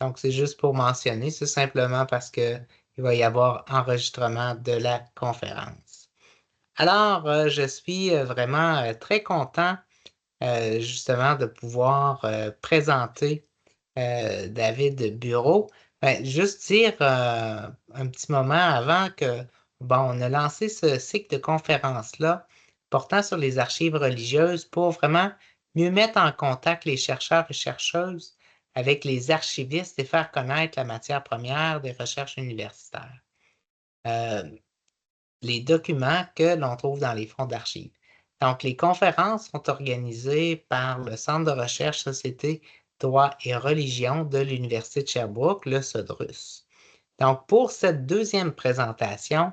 Donc, c'est juste pour mentionner, c'est simplement parce qu'il va y avoir enregistrement de la conférence. Alors, je suis vraiment très content justement de pouvoir présenter David Bureau. Ben, juste dire un petit moment avant que, bon, on a lancé ce cycle de conférences-là portant sur les archives religieuses pour vraiment mieux mettre en contact les chercheurs et chercheuses avec les archivistes et faire connaître la matière première des recherches universitaires. Euh, les documents que l'on trouve dans les fonds d'archives. Donc, les conférences sont organisées par le Centre de recherche Société, droit et religion de l'Université de Sherbrooke, le CEDRUS. Donc, pour cette deuxième présentation,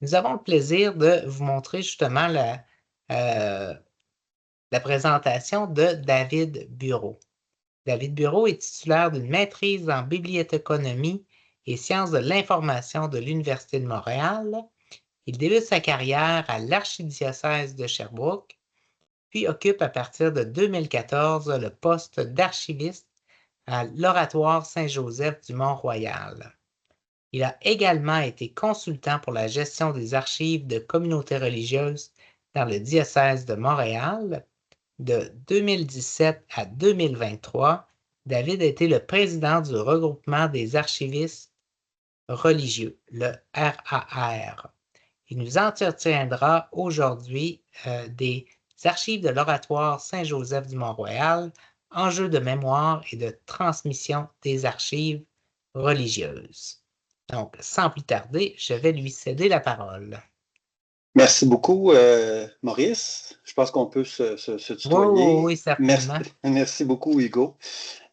nous avons le plaisir de vous montrer justement la présentation de David Bureau. David Bureau est titulaire d'une maîtrise en bibliothéconomie et sciences de l'information de l'Université de Montréal. Il débute sa carrière à l'archidiocèse de Sherbrooke, puis occupe à partir de 2014 le poste d'archiviste à l'Oratoire Saint-Joseph du Mont-Royal. Il a également été consultant pour la gestion des archives de communautés religieuses dans le diocèse de Montréal. De 2017 à 2023, David a été le président du regroupement des archivistes religieux, le RAR. Il nous entretiendra aujourd'hui des archives de l'Oratoire Saint-Joseph du Mont-Royal, enjeux de mémoire et de transmission des archives religieuses. Donc, sans plus tarder, je vais lui céder la parole. Merci beaucoup, Maurice. Je pense qu'on peut se tutoyer. Oui, Merci, certainement. merci beaucoup, Hugo.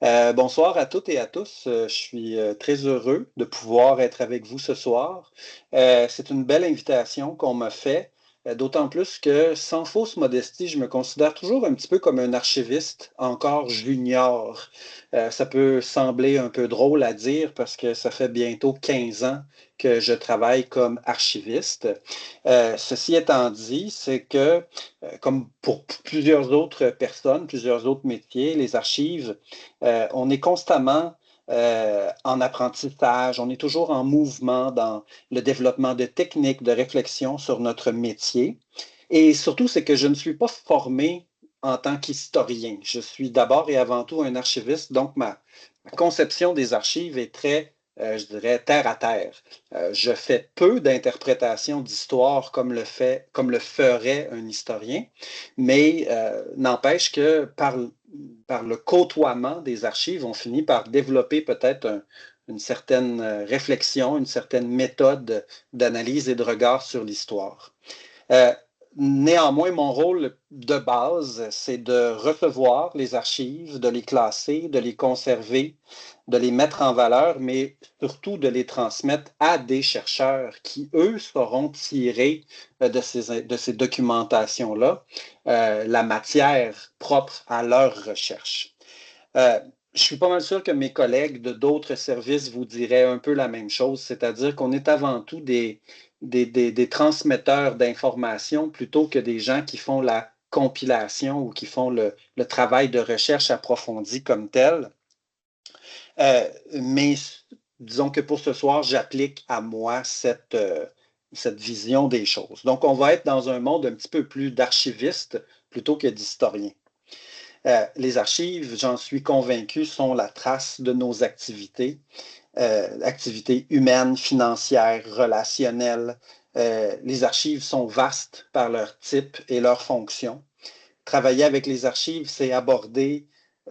Bonsoir à toutes et à tous. Je suis très heureux de pouvoir être avec vous ce soir. C'est une belle invitation qu'on m'a faite, d'autant plus que, sans fausse modestie, je me considère toujours un petit peu comme un archiviste encore junior. Ça peut sembler un peu drôle à dire parce que ça fait bientôt 15 ans que je travaille comme archiviste. Ceci étant dit, c'est que, comme pour plusieurs autres personnes, plusieurs autres métiers, les archives, on est constamment en apprentissage, on est toujours en mouvement dans le développement de techniques, de réflexion sur notre métier. Et surtout, c'est que je ne suis pas formé en tant qu'historien. Je suis d'abord et avant tout un archiviste, donc ma conception des archives est très, je dirais, terre à terre. Je fais peu d'interprétations d'histoire comme le ferait un historien, mais n'empêche que par le côtoiement des archives, on finit par développer peut-être une certaine réflexion, une certaine méthode d'analyse et de regard sur l'histoire. Néanmoins, mon rôle de base, c'est de recevoir les archives, de les classer, de les conserver, de les mettre en valeur, mais surtout de les transmettre à des chercheurs qui, eux, sauront tirer de ces documentations-là la matière propre à leur recherche. Je suis pas mal sûr que mes collègues de d'autres services vous diraient un peu la même chose, c'est-à-dire qu'on est avant tout des transmetteurs d'informations plutôt que des gens qui font la compilation ou qui font le travail de recherche approfondi comme tel. Mais disons que pour ce soir, j'applique à moi cette vision des choses. Donc, on va être dans un monde un petit peu plus d'archiviste plutôt que d'historien. Les archives, j'en suis convaincu, sont la trace de nos activités, activités humaines, financières, relationnelles. Les archives sont vastes par leur type et leur fonction. Travailler avec les archives, c'est aborder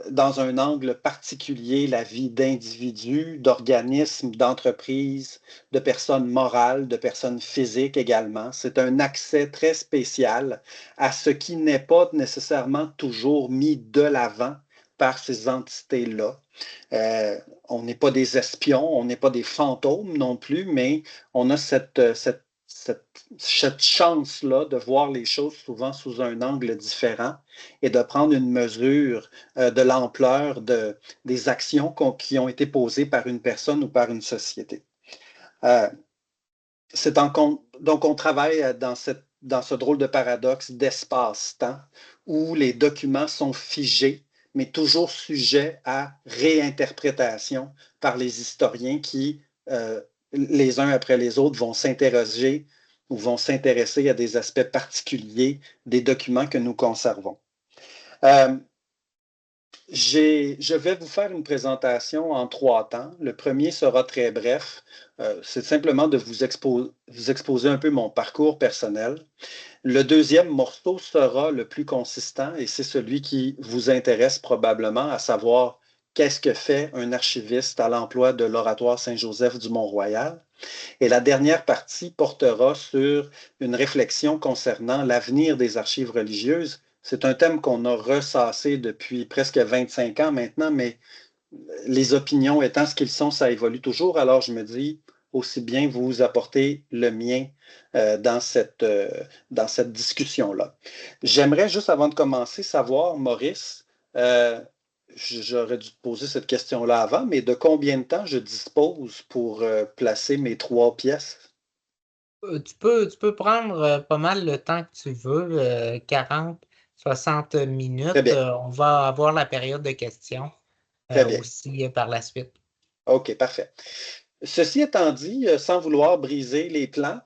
dans un angle particulier la vie d'individus, d'organismes, d'entreprises, de personnes morales, de personnes physiques également. C'est un accès très spécial à ce qui n'est pas nécessairement toujours mis de l'avant par ces entités-là. On n'est pas des espions, on n'est pas des fantômes non plus, mais on a cette chance-là de voir les choses souvent sous un angle différent et de prendre une mesure de l'ampleur des actions qui ont été posées par une personne ou par une société. Donc, on travaille dans ce drôle de paradoxe d'espace-temps où les documents sont figés mais toujours sujet à réinterprétation par les historiens qui, les uns après les autres, vont s'interroger ou vont s'intéresser à des aspects particuliers des documents que nous conservons. Je vais vous faire une présentation en 3 temps. Le premier sera très bref. C'est simplement de vous exposer un peu mon parcours personnel. Le deuxième morceau sera le plus consistant et c'est celui qui vous intéresse probablement, à savoir qu'est-ce que fait un archiviste à l'emploi de l'Oratoire Saint-Joseph du Mont-Royal. Et la dernière partie portera sur une réflexion concernant l'avenir des archives religieuses. C'est un thème qu'on a ressassé depuis presque 25 ans maintenant, mais les opinions étant ce qu'ils sont, ça évolue toujours. Alors je me dis, aussi bien vous apporter le mien dans cette discussion-là. J'aimerais juste, avant de commencer, savoir, Maurice, j'aurais dû te poser cette question-là avant, mais de combien de temps je dispose pour placer mes 3 pièces? Tu peux prendre pas mal le temps que tu veux, 40, 60 minutes. Très bien, On va avoir la période de questions très bien. aussi par la suite. OK, parfait. Ceci étant dit, sans vouloir briser les plans,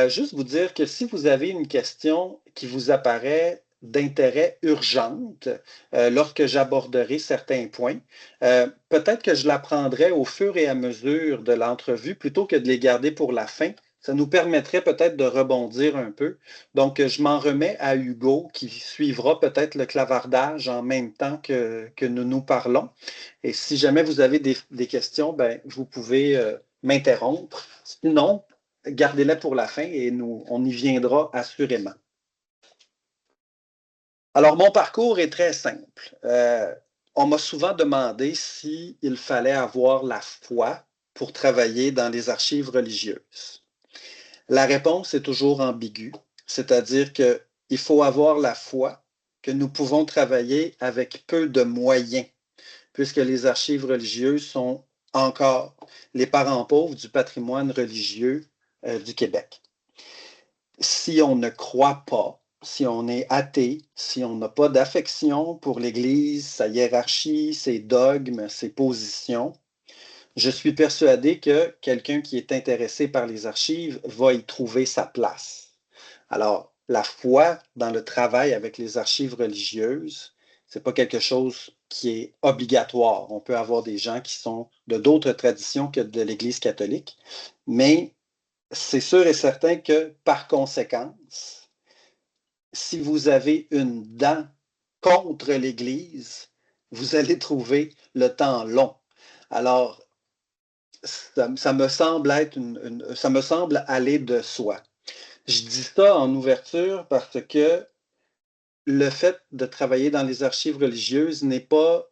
juste vous dire que si vous avez une question qui vous apparaît d'intérêt urgente lorsque j'aborderai certains points, peut-être que je la prendrai au fur et à mesure de l'entrevue plutôt que de les garder pour la fin. Ça nous permettrait peut-être de rebondir un peu. Donc, je m'en remets à Hugo qui suivra peut-être le clavardage en même temps que nous nous parlons. Et si jamais vous avez des questions, ben, vous pouvez m'interrompre. Sinon, gardez-les pour la fin et on y viendra assurément. Alors, mon parcours est très simple. On m'a souvent demandé s'il fallait avoir la foi pour travailler dans les archives religieuses. La réponse est toujours ambiguë, c'est-à-dire qu'il faut avoir la foi que nous pouvons travailler avec peu de moyens, puisque les archives religieuses sont encore les parents pauvres du patrimoine religieux du Québec. Si on ne croit pas, si on est athée, si on n'a pas d'affection pour l'Église, sa hiérarchie, ses dogmes, ses positions, je suis persuadé que quelqu'un qui est intéressé par les archives va y trouver sa place. Alors, la foi dans le travail avec les archives religieuses, ce n'est pas quelque chose qui est obligatoire. On peut avoir des gens qui sont de d'autres traditions que de l'Église catholique, mais c'est sûr et certain que, par conséquence, si vous avez une dent contre l'Église, vous allez trouver le temps long. Alors, ça me semble ça me semble aller de soi. Je dis ça en ouverture parce que le fait de travailler dans les archives religieuses n'est pas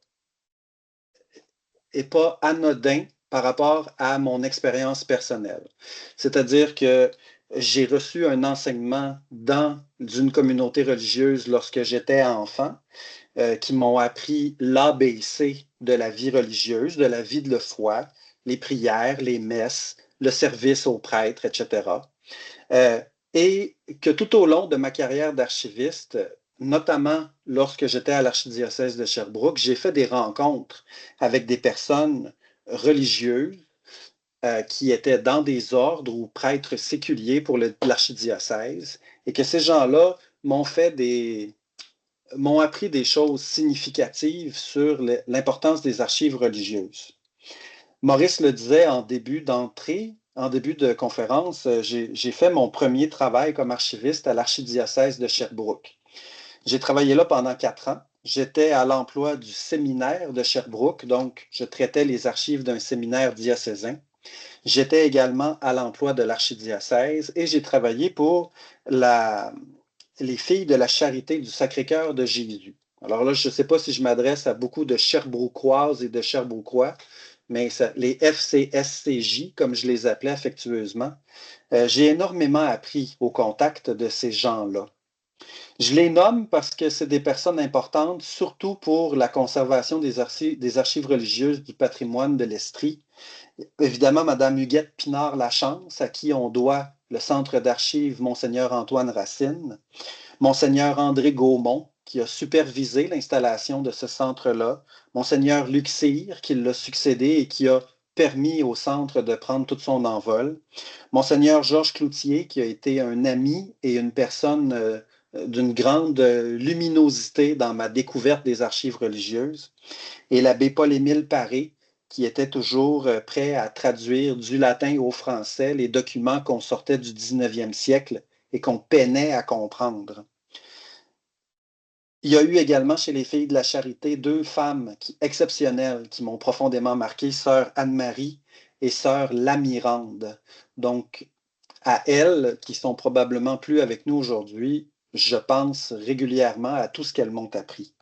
anodin par rapport à mon expérience personnelle. C'est-à-dire que j'ai reçu un enseignement dans une communauté religieuse lorsque j'étais enfant, qui m'ont appris l'ABC de la vie religieuse, de la vie de la foi, les prières, les messes, le service aux prêtres, etc. Et que tout au long de ma carrière d'archiviste, notamment lorsque j'étais à l'archidiocèse de Sherbrooke, j'ai fait des rencontres avec des personnes religieuses qui étaient dans des ordres ou prêtres séculiers pour l'archidiocèse, et que ces gens-là m'ont appris des choses significatives sur l'importance des archives religieuses. Maurice le disait en début de conférence, j'ai fait mon premier travail comme archiviste à l'archidiocèse de Sherbrooke. J'ai travaillé là pendant 4 ans. J'étais à l'emploi du séminaire de Sherbrooke, donc je traitais les archives d'un séminaire diocésain. J'étais également à l'emploi de l'archidiocèse et j'ai travaillé pour les filles de la Charité du Sacré-Cœur de Jésus. Alors là, je ne sais pas si je m'adresse à beaucoup de Sherbrookoises et de Sherbrookois, mais les FCSCJ, comme je les appelais affectueusement, j'ai énormément appris au contact de ces gens-là. Je les nomme parce que c'est des personnes importantes, surtout pour la conservation des archives religieuses du patrimoine de l'Estrie. Évidemment, Mme Huguette Pinard-Lachance, à qui on doit le centre d'archives Monseigneur Antoine Racine, Monseigneur André Gaumont, qui a supervisé l'installation de ce centre-là, Monseigneur Luc Cyr, qui l'a succédé et qui a permis au centre de prendre tout son envol, Monseigneur Georges Cloutier, qui a été un ami et une personne d'une grande luminosité dans ma découverte des archives religieuses, et l'abbé Paul-Émile Paré, qui était toujours prêt à traduire du latin au français les documents qu'on sortait du 19e siècle et qu'on peinait à comprendre. Il y a eu également chez les Filles de la Charité 2 femmes exceptionnelles qui m'ont profondément marqué, sœur Anne-Marie et sœur Lamirande. Donc, à elles, qui sont probablement plus avec nous aujourd'hui, je pense régulièrement à tout ce qu'elles m'ont appris.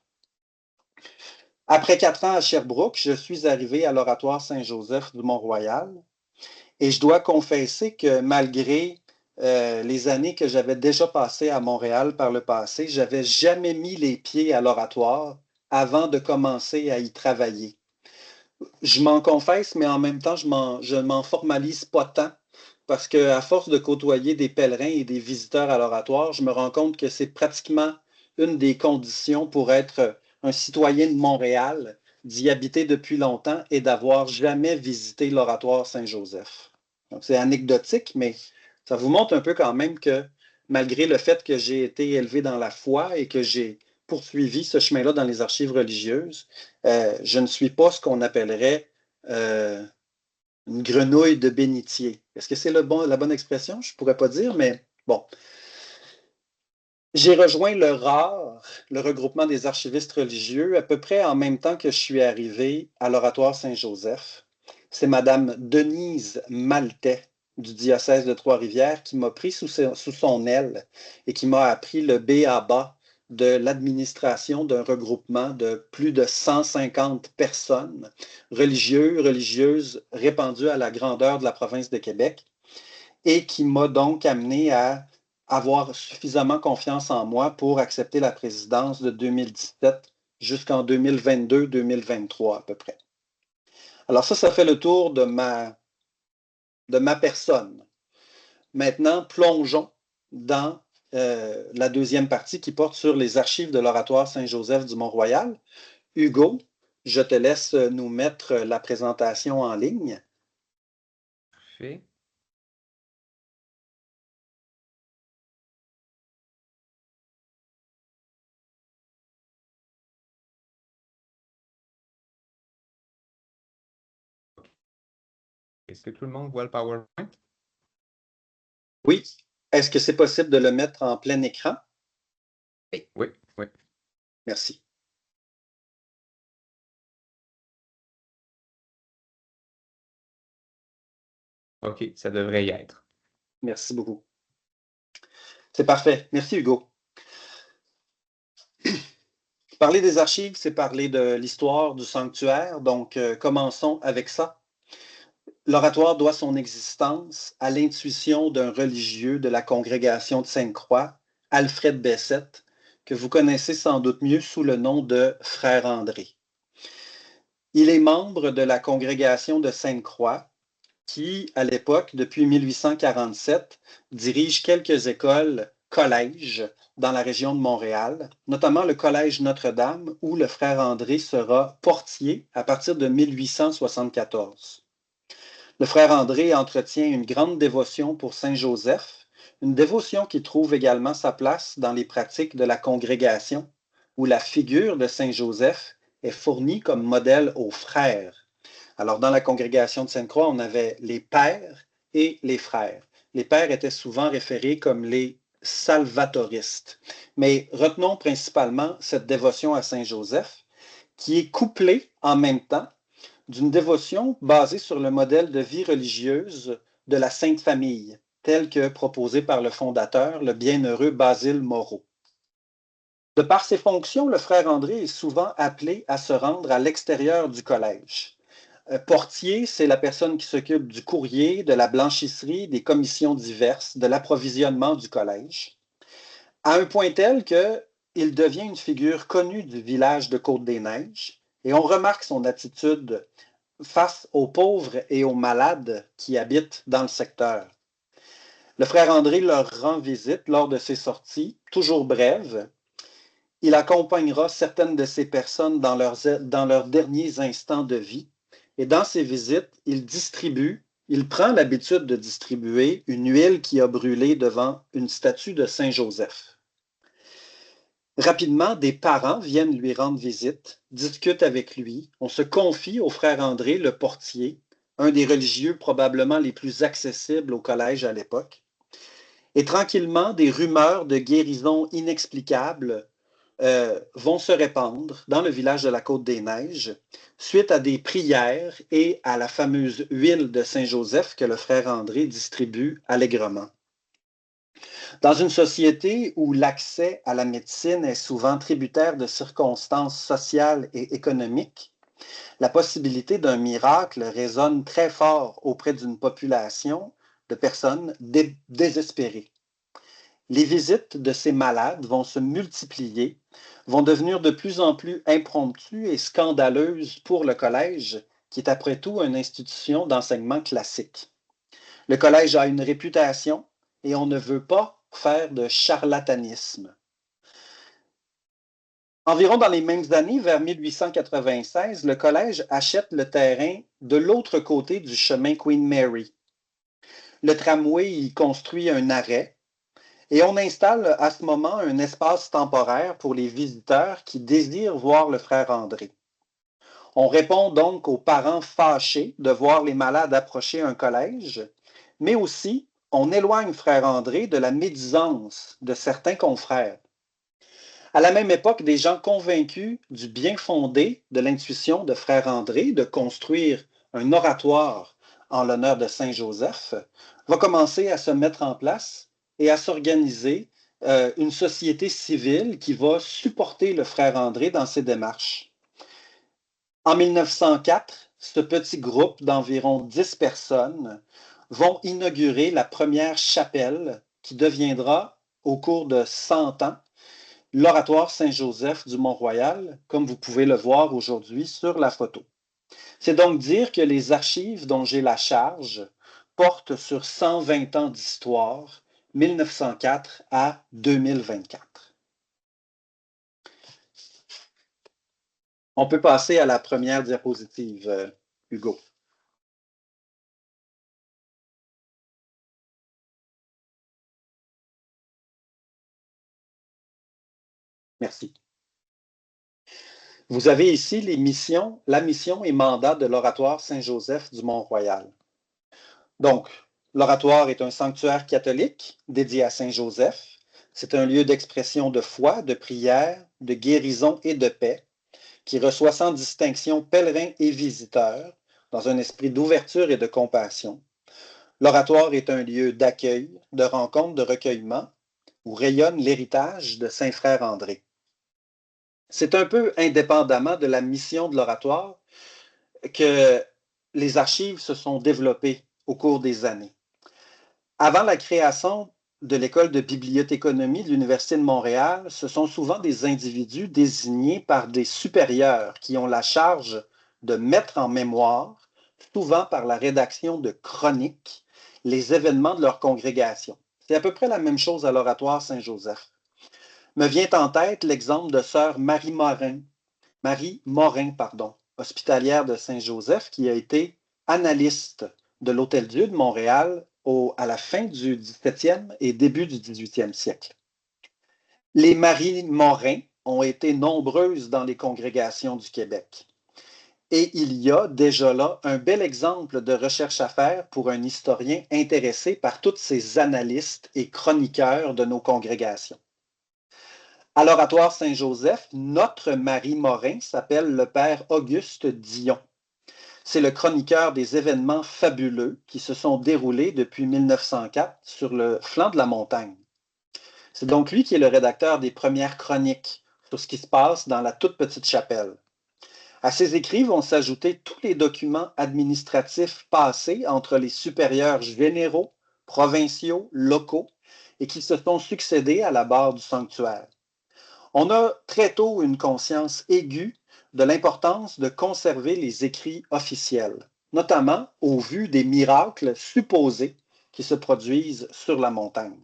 Après 4 ans à Sherbrooke, je suis arrivé à l'Oratoire Saint-Joseph du Mont-Royal et je dois confesser que malgré les années que j'avais déjà passées à Montréal par le passé, je n'avais jamais mis les pieds à l'Oratoire avant de commencer à y travailler. Je m'en confesse, mais en même temps, je ne m'en formalise pas tant parce qu'à force de côtoyer des pèlerins et des visiteurs à l'Oratoire, je me rends compte que c'est pratiquement une des conditions pour être un citoyen de Montréal, d'y habiter depuis longtemps et d'avoir jamais visité l'Oratoire Saint-Joseph. Donc, c'est anecdotique, mais ça vous montre un peu quand même que malgré le fait que j'ai été élevé dans la foi et que j'ai poursuivi ce chemin-là dans les archives religieuses, je ne suis pas ce qu'on appellerait une grenouille de bénitier. Est-ce que c'est la bonne expression? Je ne pourrais pas dire, mais bon. J'ai rejoint le RAR, le regroupement des archivistes religieux, à peu près en même temps que je suis arrivé à l'Oratoire Saint-Joseph. C'est Madame Denise Maltais du diocèse de Trois-Rivières qui m'a pris sous son aile et qui m'a appris le b.a.-ba de l'administration d'un regroupement de plus de 150 personnes religieuses répandues à la grandeur de la province de Québec et qui m'a donc amené à avoir suffisamment confiance en moi pour accepter la présidence de 2017 jusqu'en 2022-2023 à peu près. Alors ça fait le tour de ma personne. Maintenant, plongeons dans la deuxième partie qui porte sur les archives de l'Oratoire Saint-Joseph du Mont-Royal. Hugo, je te laisse nous mettre la présentation en ligne. Parfait. Est-ce que tout le monde voit le PowerPoint? Oui. Est-ce que c'est possible de le mettre en plein écran? Oui. Merci. OK, ça devrait y être. Merci beaucoup. C'est parfait. Merci, Hugo. Parler des archives, c'est parler de l'histoire du sanctuaire, donc commençons avec ça. L'oratoire doit son existence à l'intuition d'un religieux de la congrégation de Sainte-Croix, Alfred Bessette, que vous connaissez sans doute mieux sous le nom de Frère André. Il est membre de la congrégation de Sainte-Croix qui, à l'époque, depuis 1847, dirige quelques écoles, collèges dans la région de Montréal, notamment le Collège Notre-Dame, où le frère André sera portier à partir de 1874. Le frère André entretient une grande dévotion pour Saint Joseph, une dévotion qui trouve également sa place dans les pratiques de la congrégation, où la figure de Saint Joseph est fournie comme modèle aux frères. Alors, dans la congrégation de Sainte-Croix, on avait les pères et les frères. Les pères étaient souvent référés comme les salvatoristes. Mais retenons principalement cette dévotion à Saint Joseph, qui est couplée en même temps d'une dévotion basée sur le modèle de vie religieuse de la Sainte Famille, tel que proposé par le fondateur, le bienheureux Basile Moreau. De par ses fonctions, le frère André est souvent appelé à se rendre à l'extérieur du collège. Portier, c'est la personne qui s'occupe du courrier, de la blanchisserie, des commissions diverses, de l'approvisionnement du collège, à un point tel qu'il devient une figure connue du village de Côte-des-Neiges et on remarque son attitude face aux pauvres et aux malades qui habitent dans le secteur. Le frère André leur rend visite lors de ses sorties, toujours brèves. Il accompagnera certaines de ces personnes dans leurs derniers instants de vie. Et dans ces visites, il prend l'habitude de distribuer une huile qui a brûlé devant une statue de Saint Joseph. Rapidement, des parents viennent lui rendre visite, discutent avec lui. On se confie au frère André, le portier, un des religieux probablement les plus accessibles au collège à l'époque. Et tranquillement, des rumeurs de guérison inexplicables vont se répandre dans le village de la Côte-des-Neiges suite à des prières et à la fameuse huile de Saint-Joseph que le frère André distribue allègrement. Dans une société où l'accès à la médecine est souvent tributaire de circonstances sociales et économiques, la possibilité d'un miracle résonne très fort auprès d'une population de personnes désespérées. Les visites de ces malades vont se multiplier, vont devenir de plus en plus impromptues et scandaleuses pour le collège, qui est après tout une institution d'enseignement classique. Le collège a une réputation et on ne veut pas faire de charlatanisme. Environ dans les mêmes années, vers 1896, le collège achète le terrain de l'autre côté du chemin Queen Mary. Le tramway y construit un arrêt et on installe à ce moment un espace temporaire pour les visiteurs qui désirent voir le frère André. On répond donc aux parents fâchés de voir les malades approcher un collège, mais aussi on éloigne frère André de la médisance de certains confrères. À la même époque, des gens convaincus du bien fondé de l'intuition de frère André de construire un oratoire en l'honneur de Saint Joseph vont commencer à se mettre en place et à s'organiser une société civile qui va supporter le frère André dans ses démarches. En 1904, ce petit groupe d'environ 10 personnes vont inaugurer la première chapelle qui deviendra, au cours de 100 ans, l'oratoire Saint-Joseph du Mont-Royal, comme vous pouvez le voir aujourd'hui sur la photo. C'est donc dire que les archives dont j'ai la charge portent sur 120 ans d'histoire, 1904 à 2024. On peut passer à la première diapositive, Hugo. Merci. Vous avez ici la mission et mandat de l'oratoire Saint-Joseph du Mont-Royal. Donc, l'oratoire est un sanctuaire catholique dédié à Saint-Joseph. C'est un lieu d'expression de foi, de prière, de guérison et de paix qui reçoit sans distinction pèlerins et visiteurs dans un esprit d'ouverture et de compassion. L'oratoire est un lieu d'accueil, de rencontre, de recueillement où rayonne l'héritage de Saint-Frère André. C'est un peu indépendamment de la mission de l'oratoire que les archives se sont développées au cours des années. Avant la création de l'école de bibliothéconomie de l'Université de Montréal, ce sont souvent des individus désignés par des supérieurs qui ont la charge de mettre en mémoire, souvent par la rédaction de chroniques, les événements de leur congrégation. C'est à peu près la même chose à l'oratoire Saint-Joseph. Me vient en tête l'exemple de sœur Marie Morin, hospitalière de Saint-Joseph, qui a été analyste de l'Hôtel-Dieu de Montréal à la fin du 17e et début du 18e siècle. Les Marie Morin ont été nombreuses dans les congrégations du Québec. Et il y a déjà là un bel exemple de recherche à faire pour un historien intéressé par tous ces analystes et chroniqueurs de nos congrégations. À l'oratoire Saint-Joseph, notre Marie Morin s'appelle le père Auguste Dion. C'est le chroniqueur des événements fabuleux qui se sont déroulés depuis 1904 sur le flanc de la montagne. C'est donc lui qui est le rédacteur des premières chroniques sur ce qui se passe dans la toute petite chapelle. À ces écrits vont s'ajouter tous les documents administratifs passés entre les supérieurs généraux, provinciaux, locaux et qui se sont succédés à la barre du sanctuaire. On a très tôt une conscience aiguë de l'importance de conserver les écrits officiels, notamment au vu des miracles supposés qui se produisent sur la montagne.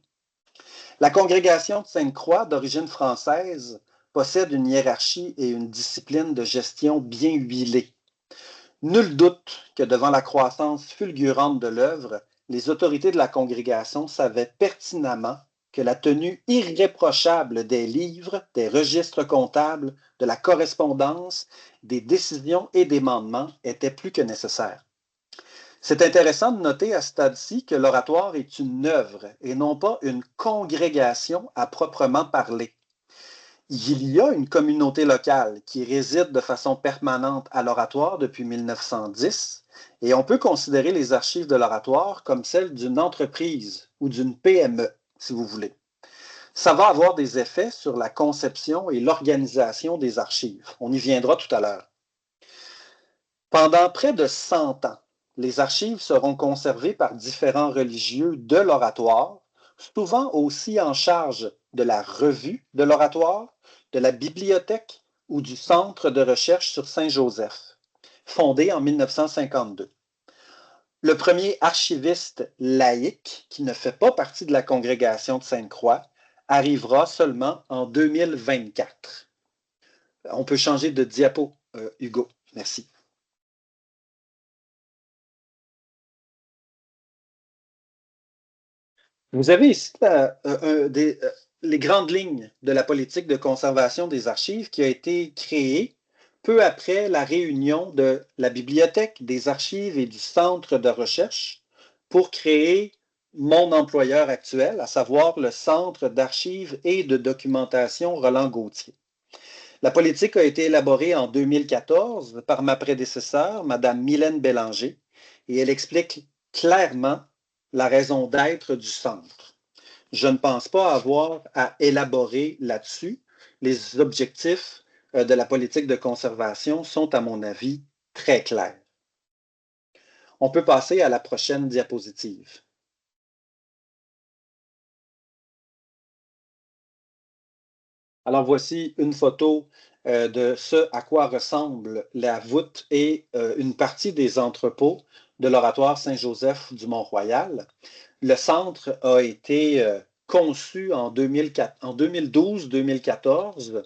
La congrégation de Sainte-Croix, d'origine française, possède une hiérarchie et une discipline de gestion bien huilée. Nul doute que devant la croissance fulgurante de l'œuvre, les autorités de la congrégation savaient pertinemment que la tenue irréprochable des livres, des registres comptables, de la correspondance, des décisions et des mandements était plus que nécessaire. C'est intéressant de noter à ce stade-ci que l'oratoire est une œuvre et non pas une congrégation à proprement parler. Il y a une communauté locale qui réside de façon permanente à l'oratoire depuis 1910 et on peut considérer les archives de l'oratoire comme celles d'une entreprise ou d'une PME, si vous voulez. Ça va avoir des effets sur la conception et l'organisation des archives. On y viendra tout à l'heure. Pendant près de 100 ans, les archives seront conservées par différents religieux de l'oratoire, souvent aussi en charge de la revue de l'oratoire, de la bibliothèque ou du Centre de recherche sur Saint-Joseph, fondé en 1952. Le premier archiviste laïque, qui ne fait pas partie de la congrégation de Sainte-Croix, arrivera seulement en 2024. On peut changer de diapo, Hugo. Merci. Vous avez ici les grandes lignes de la politique de conservation des archives qui a été créée peu après la réunion de la bibliothèque, des archives et du centre de recherche pour créer mon employeur actuel, à savoir le Centre d'archives et de documentation Roland-Gauthier. La politique a été élaborée en 2014 par ma prédécesseure, Mme Mylène Bélanger, et elle explique clairement la raison d'être du centre. Je ne pense pas avoir à élaborer là-dessus. Les objectifs de la politique de conservation sont, à mon avis, très clairs. On peut passer à la prochaine diapositive. Alors voici une photo de ce à quoi ressemble la voûte et une partie des entrepôts de l'oratoire Saint-Joseph du Mont-Royal. Le centre a été conçu en 2012-2014.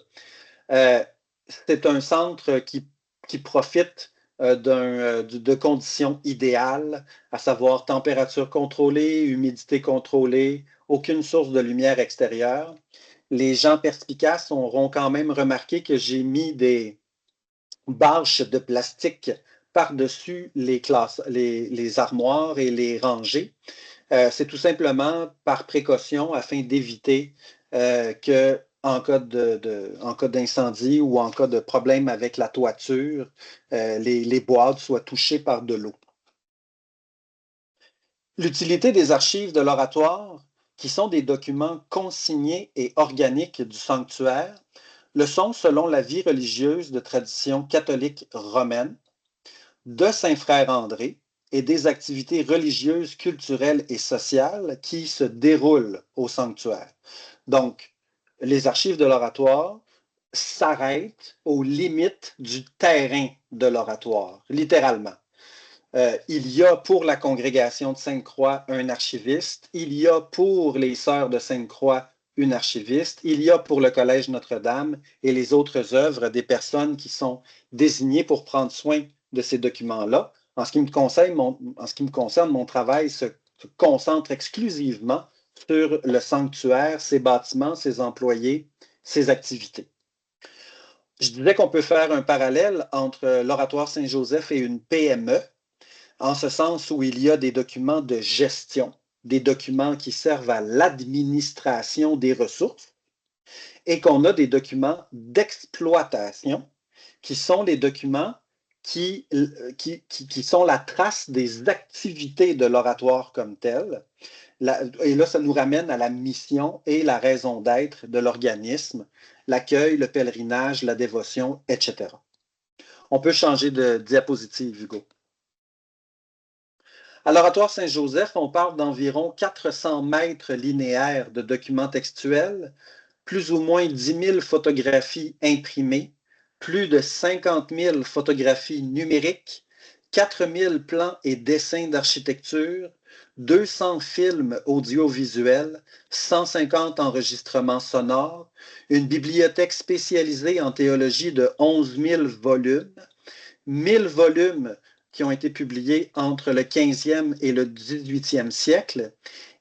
C'est un centre qui profite de conditions idéales, à savoir température contrôlée, humidité contrôlée, aucune source de lumière extérieure. Les gens perspicaces auront quand même remarqué que j'ai mis des bâches de plastique par-dessus les armoires et les rangées. C'est tout simplement par précaution afin d'éviter que en cas d'incendie ou en cas de problème avec la toiture, les boîtes soient touchées par de l'eau. L'utilité des archives de l'oratoire, qui sont des documents consignés et organiques du sanctuaire, le sont selon la vie religieuse de tradition catholique romaine, de Saint-Frère André et des activités religieuses, culturelles et sociales qui se déroulent au sanctuaire. Donc, les archives de l'oratoire s'arrêtent aux limites du terrain de l'oratoire, littéralement. Il y a pour la congrégation de Sainte-Croix un archiviste, il y a pour les Sœurs de Sainte-Croix une archiviste, il y a pour le Collège Notre-Dame et les autres œuvres des personnes qui sont désignées pour prendre soin de ces documents-là. En ce qui me concerne, mon travail se concentre exclusivement sur le sanctuaire, ses bâtiments, ses employés, ses activités. Je disais qu'on peut faire un parallèle entre l'Oratoire Saint-Joseph et une PME, en ce sens où il y a des documents de gestion, des documents qui servent à l'administration des ressources, et qu'on a des documents d'exploitation, qui sont les documents qui sont la trace des activités de l'oratoire comme tel. Et là, ça nous ramène à la mission et la raison d'être de l'organisme, l'accueil, le pèlerinage, la dévotion, etc. On peut changer de diapositive, Hugo. À l'Oratoire Saint-Joseph, on parle d'environ 400 mètres linéaires de documents textuels, plus ou moins 10 000 photographies imprimées, plus de 50 000 photographies numériques, 4 000 plans et dessins d'architecture, 200 films audiovisuels, 150 enregistrements sonores, une bibliothèque spécialisée en théologie de 11 000 volumes, 1000 volumes qui ont été publiés entre le 15e et le 18e siècle,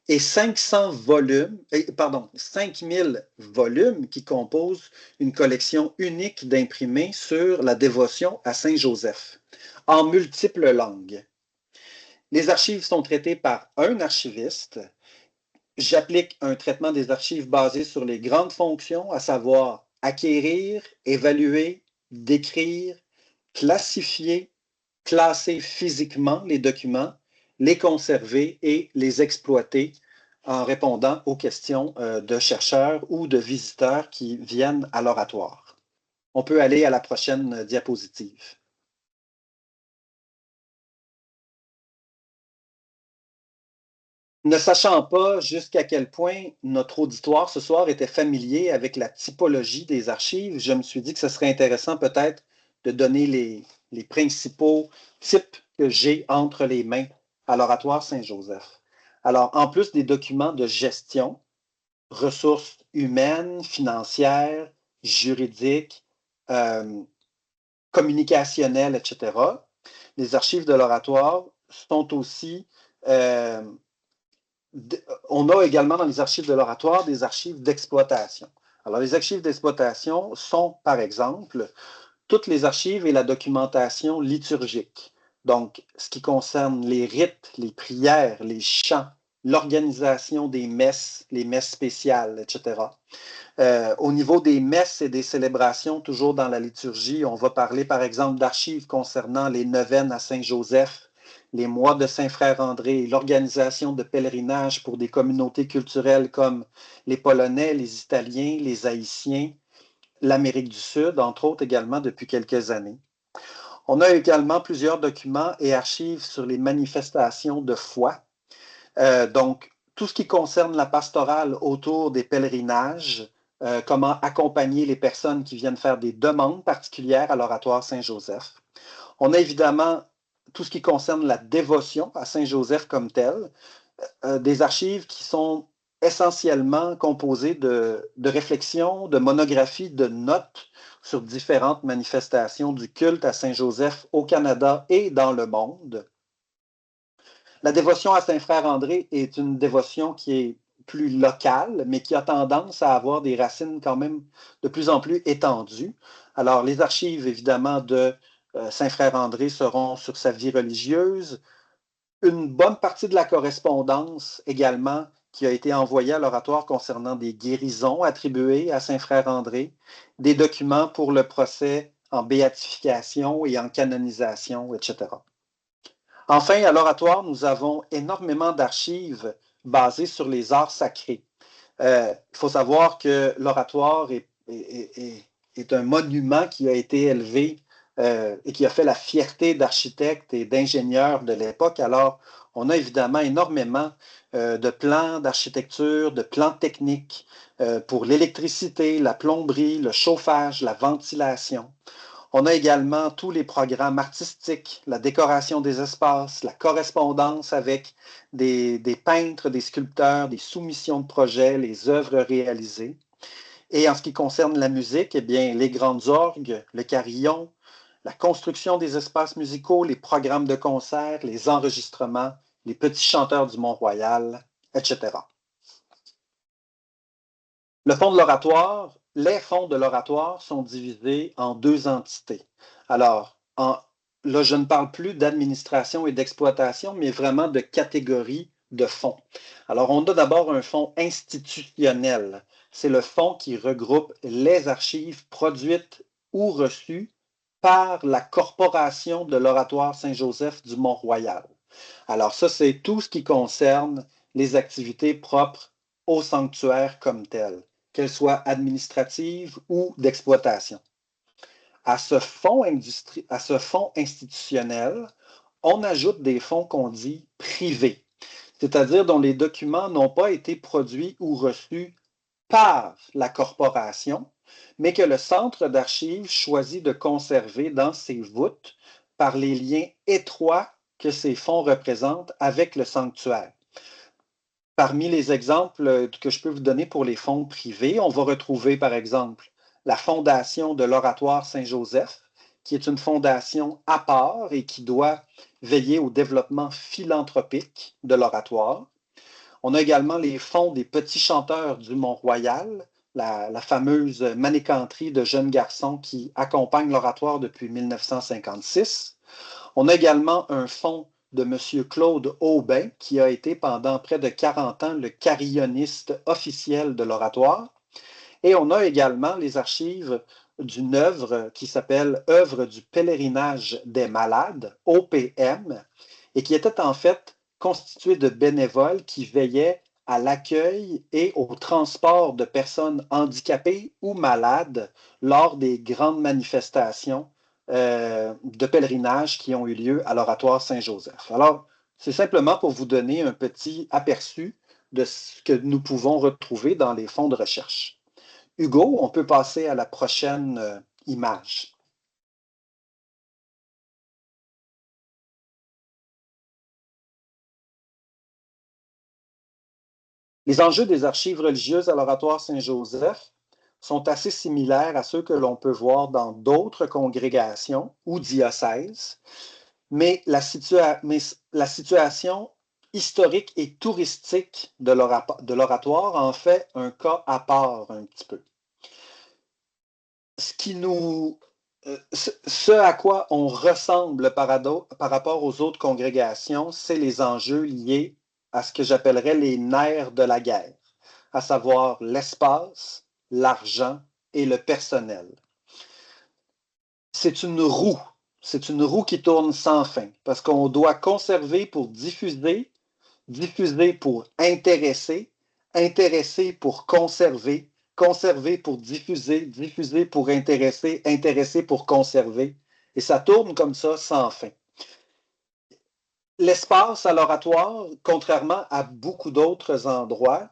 et 5000 volumes qui composent une collection unique d'imprimés sur la dévotion à Saint Joseph, en multiples langues. Les archives sont traitées par un archiviste. J'applique un traitement des archives basé sur les grandes fonctions, à savoir acquérir, évaluer, décrire, classifier, classer physiquement les documents, les conserver et les exploiter en répondant aux questions de chercheurs ou de visiteurs qui viennent à l'oratoire. On peut aller à la prochaine diapositive. Ne sachant pas jusqu'à quel point notre auditoire ce soir était familier avec la typologie des archives, je me suis dit que ce serait intéressant peut-être de donner les principaux types que j'ai entre les mains à l'Oratoire Saint-Joseph. Alors, en plus des documents de gestion, ressources humaines, financières, juridiques, communicationnelles, etc., les archives de l'Oratoire sont aussi... on a également dans les archives de l'Oratoire des archives d'exploitation. Alors, les archives d'exploitation sont, par exemple, toutes les archives et la documentation liturgique. Donc, ce qui concerne les rites, les prières, les chants, l'organisation des messes, les messes spéciales, etc. Au niveau des messes et des célébrations, toujours dans la liturgie, on va parler, par exemple, d'archives concernant les neuvaines à Saint-Joseph, les mois de Saint-Frère André, l'organisation de pèlerinages pour des communautés culturelles comme les Polonais, les Italiens, les Haïtiens, l'Amérique du Sud, entre autres également depuis quelques années. On a également plusieurs documents et archives sur les manifestations de foi. Donc, tout ce qui concerne la pastorale autour des pèlerinages, comment accompagner les personnes qui viennent faire des demandes particulières à l'Oratoire Saint-Joseph. On a évidemment tout ce qui concerne la dévotion à Saint-Joseph comme tel, des archives qui sont essentiellement composées de réflexions, de monographies, de notes sur différentes manifestations du culte à Saint-Joseph au Canada et dans le monde. La dévotion à Saint-Frère André est une dévotion qui est plus locale, mais qui a tendance à avoir des racines quand même de plus en plus étendues. Alors, les archives, évidemment, de Saint-Frère André seront sur sa vie religieuse. Une bonne partie de la correspondance également qui a été envoyée à l'oratoire concernant des guérisons attribuées à Saint-Frère André, des documents pour le procès en béatification et en canonisation, etc. Enfin, à l'oratoire, nous avons énormément d'archives basées sur les arts sacrés. Il faut savoir que l'oratoire est un monument qui a été élevé et qui a fait la fierté d'architectes et d'ingénieurs de l'époque. Alors, on a évidemment énormément de plans d'architecture, de plans techniques pour l'électricité, la plomberie, le chauffage, la ventilation. On a également tous les programmes artistiques, la décoration des espaces, la correspondance avec des peintres, des sculpteurs, des soumissions de projets, les œuvres réalisées. Et en ce qui concerne la musique, eh bien, les grandes orgues, le carillon, la construction des espaces musicaux, les programmes de concerts, les enregistrements, les petits chanteurs du Mont-Royal, etc. Le fonds de l'oratoire, les fonds de l'oratoire sont divisés en deux entités. Alors, là, je ne parle plus d'administration et d'exploitation, mais vraiment de catégories de fonds. Alors, on a d'abord un fonds institutionnel. C'est le fonds qui regroupe les archives produites ou reçues par la corporation de l'Oratoire Saint-Joseph du Mont-Royal. Alors, ça, c'est tout ce qui concerne les activités propres au sanctuaire comme tel, qu'elles soient administratives ou d'exploitation. À ce fonds institutionnel, on ajoute des fonds qu'on dit privés, c'est-à-dire dont les documents n'ont pas été produits ou reçus par la corporation, mais que le centre d'archives choisit de conserver dans ses voûtes par les liens étroits que ces fonds représentent avec le sanctuaire. Parmi les exemples que je peux vous donner pour les fonds privés, on va retrouver par exemple la Fondation de l'Oratoire Saint-Joseph, qui est une fondation à part et qui doit veiller au développement philanthropique de l'oratoire. On a également les fonds des petits chanteurs du Mont-Royal, la fameuse manécanterie de jeunes garçons qui accompagne l'oratoire depuis 1956. On a également un fonds de M. Claude Aubin, qui a été pendant près de 40 ans le carillonniste officiel de l'oratoire. Et on a également les archives d'une œuvre qui s'appelle Œuvre du pèlerinage des malades, OPM, et qui était en fait constituée de bénévoles qui veillaient à l'accueil et au transport de personnes handicapées ou malades lors des grandes manifestations de pèlerinage qui ont eu lieu à l'Oratoire Saint-Joseph. Alors, c'est simplement pour vous donner un petit aperçu de ce que nous pouvons retrouver dans les fonds de recherche. Hugo, on peut passer à la prochaine image. Les enjeux des archives religieuses à l'Oratoire Saint-Joseph sont assez similaires à ceux que l'on peut voir dans d'autres congrégations ou diocèses, mais la situation historique et touristique de l'oratoire en fait un cas à part un petit peu. Ce à quoi on ressemble par rapport aux autres congrégations, c'est les enjeux liés à ce que j'appellerais les nerfs de la guerre, à savoir l'espace, l'argent et le personnel. C'est une roue qui tourne sans fin, parce qu'on doit conserver pour diffuser, diffuser pour intéresser, intéresser pour conserver, conserver pour diffuser, diffuser pour intéresser, intéresser pour conserver. Et ça tourne comme ça sans fin. L'espace à l'oratoire, contrairement à beaucoup d'autres endroits,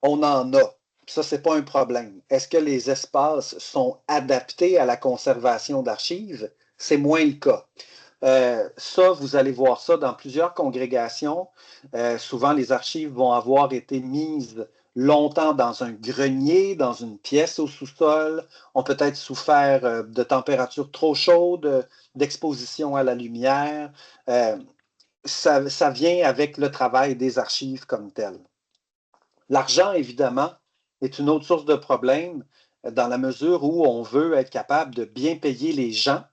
on en a. Ça, ce n'est pas un problème. Est-ce que les espaces sont adaptés à la conservation d'archives? C'est moins le cas. Ça, vous allez voir ça dans plusieurs congrégations. Souvent, les archives vont avoir été mises longtemps dans un grenier, dans une pièce au sous-sol, ont peut-être souffert de températures trop chaudes, d'exposition à la lumière. Ça vient avec le travail des archives comme tel. L'argent, évidemment, est une autre source de problème dans la mesure où on veut être capable de bien payer les gens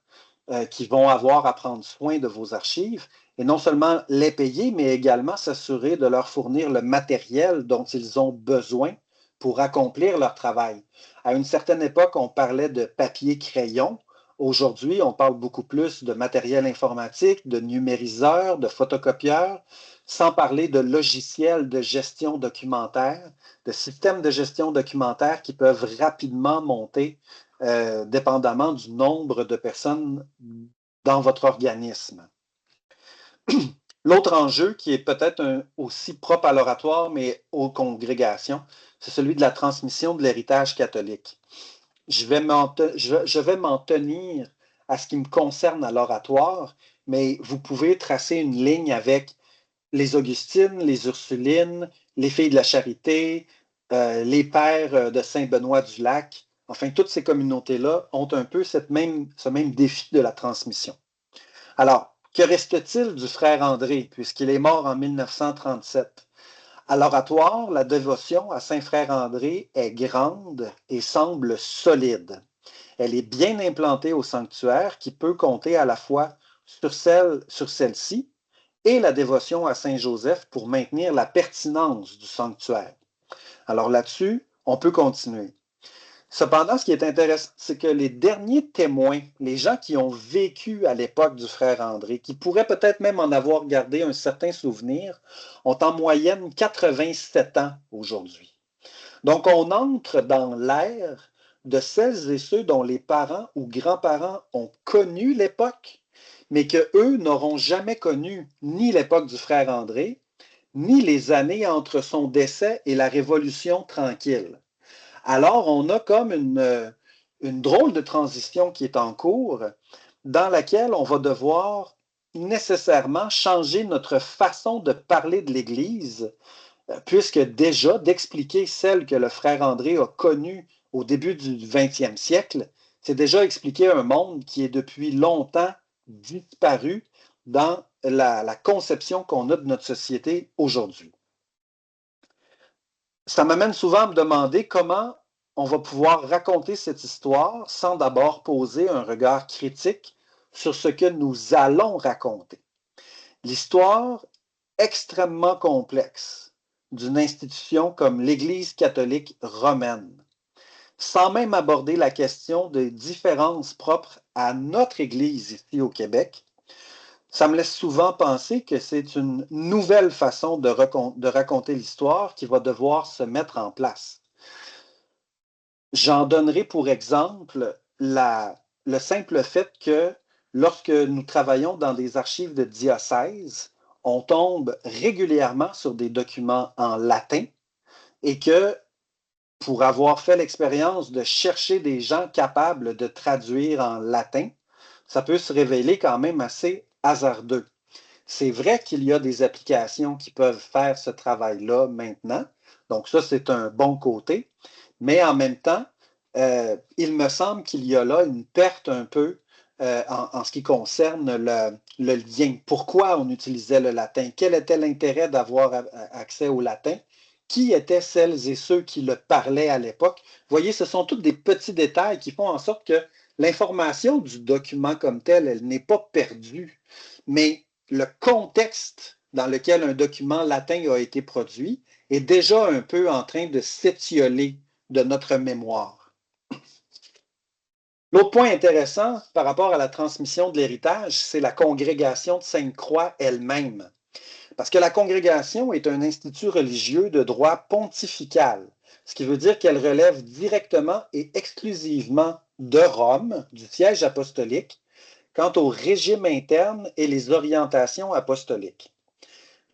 qui vont avoir à prendre soin de vos archives, et non seulement les payer, mais également s'assurer de leur fournir le matériel dont ils ont besoin pour accomplir leur travail. À une certaine époque, on parlait de papier-crayon. Aujourd'hui, on parle beaucoup plus de matériel informatique, de numériseurs, de photocopieurs, sans parler de logiciels de gestion documentaire, de systèmes de gestion documentaire qui peuvent rapidement monter dépendamment du nombre de personnes dans votre organisme. L'autre enjeu qui est peut-être aussi propre à l'oratoire, mais aux congrégations, c'est celui de la transmission de l'héritage catholique. Je vais m'en tenir à ce qui me concerne à l'oratoire, mais vous pouvez tracer une ligne avec les Augustines, les Ursulines, les Filles de la Charité, les Pères de Saint-Benoît-du-Lac. Enfin, toutes ces communautés-là ont un peu ce même défi de la transmission. Alors, que reste-t-il du frère André, puisqu'il est mort en 1937? À l'oratoire, la dévotion à Saint-Frère André est grande et semble solide. Elle est bien implantée au sanctuaire qui peut compter à la fois sur celle-ci et la dévotion à Saint-Joseph pour maintenir la pertinence du sanctuaire. Alors là-dessus, on peut continuer. Cependant, ce qui est intéressant, c'est que les derniers témoins, les gens qui ont vécu à l'époque du frère André, qui pourraient peut-être même en avoir gardé un certain souvenir, ont en moyenne 87 ans aujourd'hui. Donc, on entre dans l'ère de celles et ceux dont les parents ou grands-parents ont connu l'époque, mais qu'eux n'auront jamais connu ni l'époque du frère André, ni les années entre son décès et la Révolution tranquille. Alors, on a comme une drôle de transition qui est en cours, dans laquelle on va devoir nécessairement changer notre façon de parler de l'Église, puisque déjà d'expliquer celle que le frère André a connue au début du 20e siècle, c'est déjà expliquer un monde qui est depuis longtemps disparu dans la conception qu'on a de notre société aujourd'hui. Ça m'amène souvent à me demander comment on va pouvoir raconter cette histoire sans d'abord poser un regard critique sur ce que nous allons raconter. L'histoire extrêmement complexe d'une institution comme l'Église catholique romaine, sans même aborder la question des différences propres à notre Église ici au Québec, ça me laisse souvent penser que c'est une nouvelle façon de raconter l'histoire qui va devoir se mettre en place. J'en donnerai pour exemple le simple fait que lorsque nous travaillons dans des archives de diocèse, on tombe régulièrement sur des documents en latin et que pour avoir fait l'expérience de chercher des gens capables de traduire en latin, ça peut se révéler quand même assez hasardeux. C'est vrai qu'il y a des applications qui peuvent faire ce travail-là maintenant, donc ça c'est un bon côté, mais en même temps, il me semble qu'il y a là une perte un peu en ce qui concerne le lien. Pourquoi on utilisait le latin? Quel était l'intérêt d'avoir accès au latin? Qui étaient celles et ceux qui le parlaient à l'époque? Vous voyez, ce sont tous des petits détails qui font en sorte que l'information du document comme tel, elle n'est pas perdue, mais le contexte dans lequel un document latin a été produit est déjà un peu en train de s'étioler de notre mémoire. L'autre point intéressant par rapport à la transmission de l'héritage, c'est la congrégation de Sainte-Croix elle-même. Parce que la congrégation est un institut religieux de droit pontifical, ce qui veut dire qu'elle relève directement et exclusivement de Rome, du siège apostolique, quant au régime interne et les orientations apostoliques.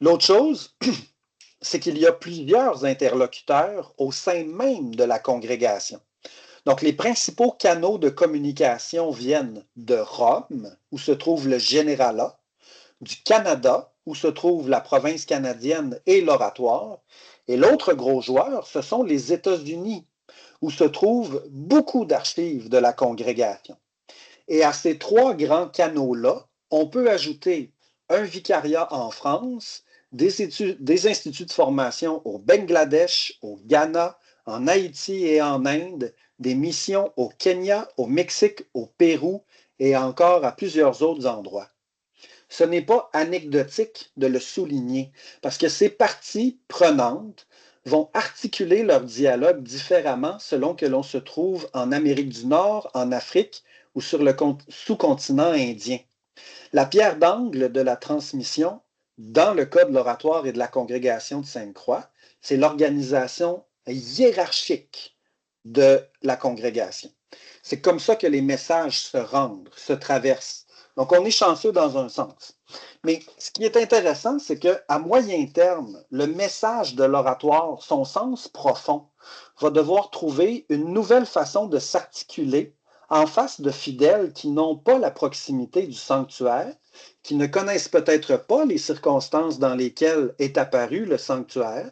L'autre chose, c'est qu'il y a plusieurs interlocuteurs au sein même de la congrégation. Donc, les principaux canaux de communication viennent de Rome, où se trouve le généralat, du Canada, où se trouve la province canadienne et l'oratoire, et l'autre gros joueur, ce sont les États-Unis, où se trouvent beaucoup d'archives de la congrégation. Et à ces trois grands canaux-là, on peut ajouter un vicariat en France, des instituts de formation au Bangladesh, au Ghana, en Haïti et en Inde, des missions au Kenya, au Mexique, au Pérou et encore à plusieurs autres endroits. Ce n'est pas anecdotique de le souligner, parce que ces parties prenantes vont articuler leur dialogue différemment selon que l'on se trouve en Amérique du Nord, en Afrique ou sur le sous-continent indien. La pierre d'angle de la transmission, dans le cas de l'oratoire et de la congrégation de Sainte-Croix, c'est l'organisation hiérarchique de la congrégation. C'est comme ça que les messages se rendent, se traversent. Donc, on est chanceux dans un sens. Mais ce qui est intéressant, c'est qu'à moyen terme, le message de l'oratoire, son sens profond, va devoir trouver une nouvelle façon de s'articuler en face de fidèles qui n'ont pas la proximité du sanctuaire, qui ne connaissent peut-être pas les circonstances dans lesquelles est apparu le sanctuaire,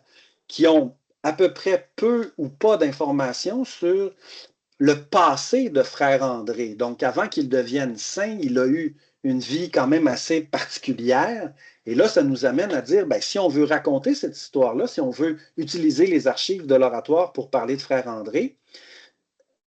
qui ont à peu près peu ou pas d'informations sur le passé de frère André. Donc, avant qu'il devienne saint, il a eu une vie quand même assez particulière. Et là, ça nous amène à dire, bien, si on veut raconter cette histoire-là, si on veut utiliser les archives de l'oratoire pour parler de frère André,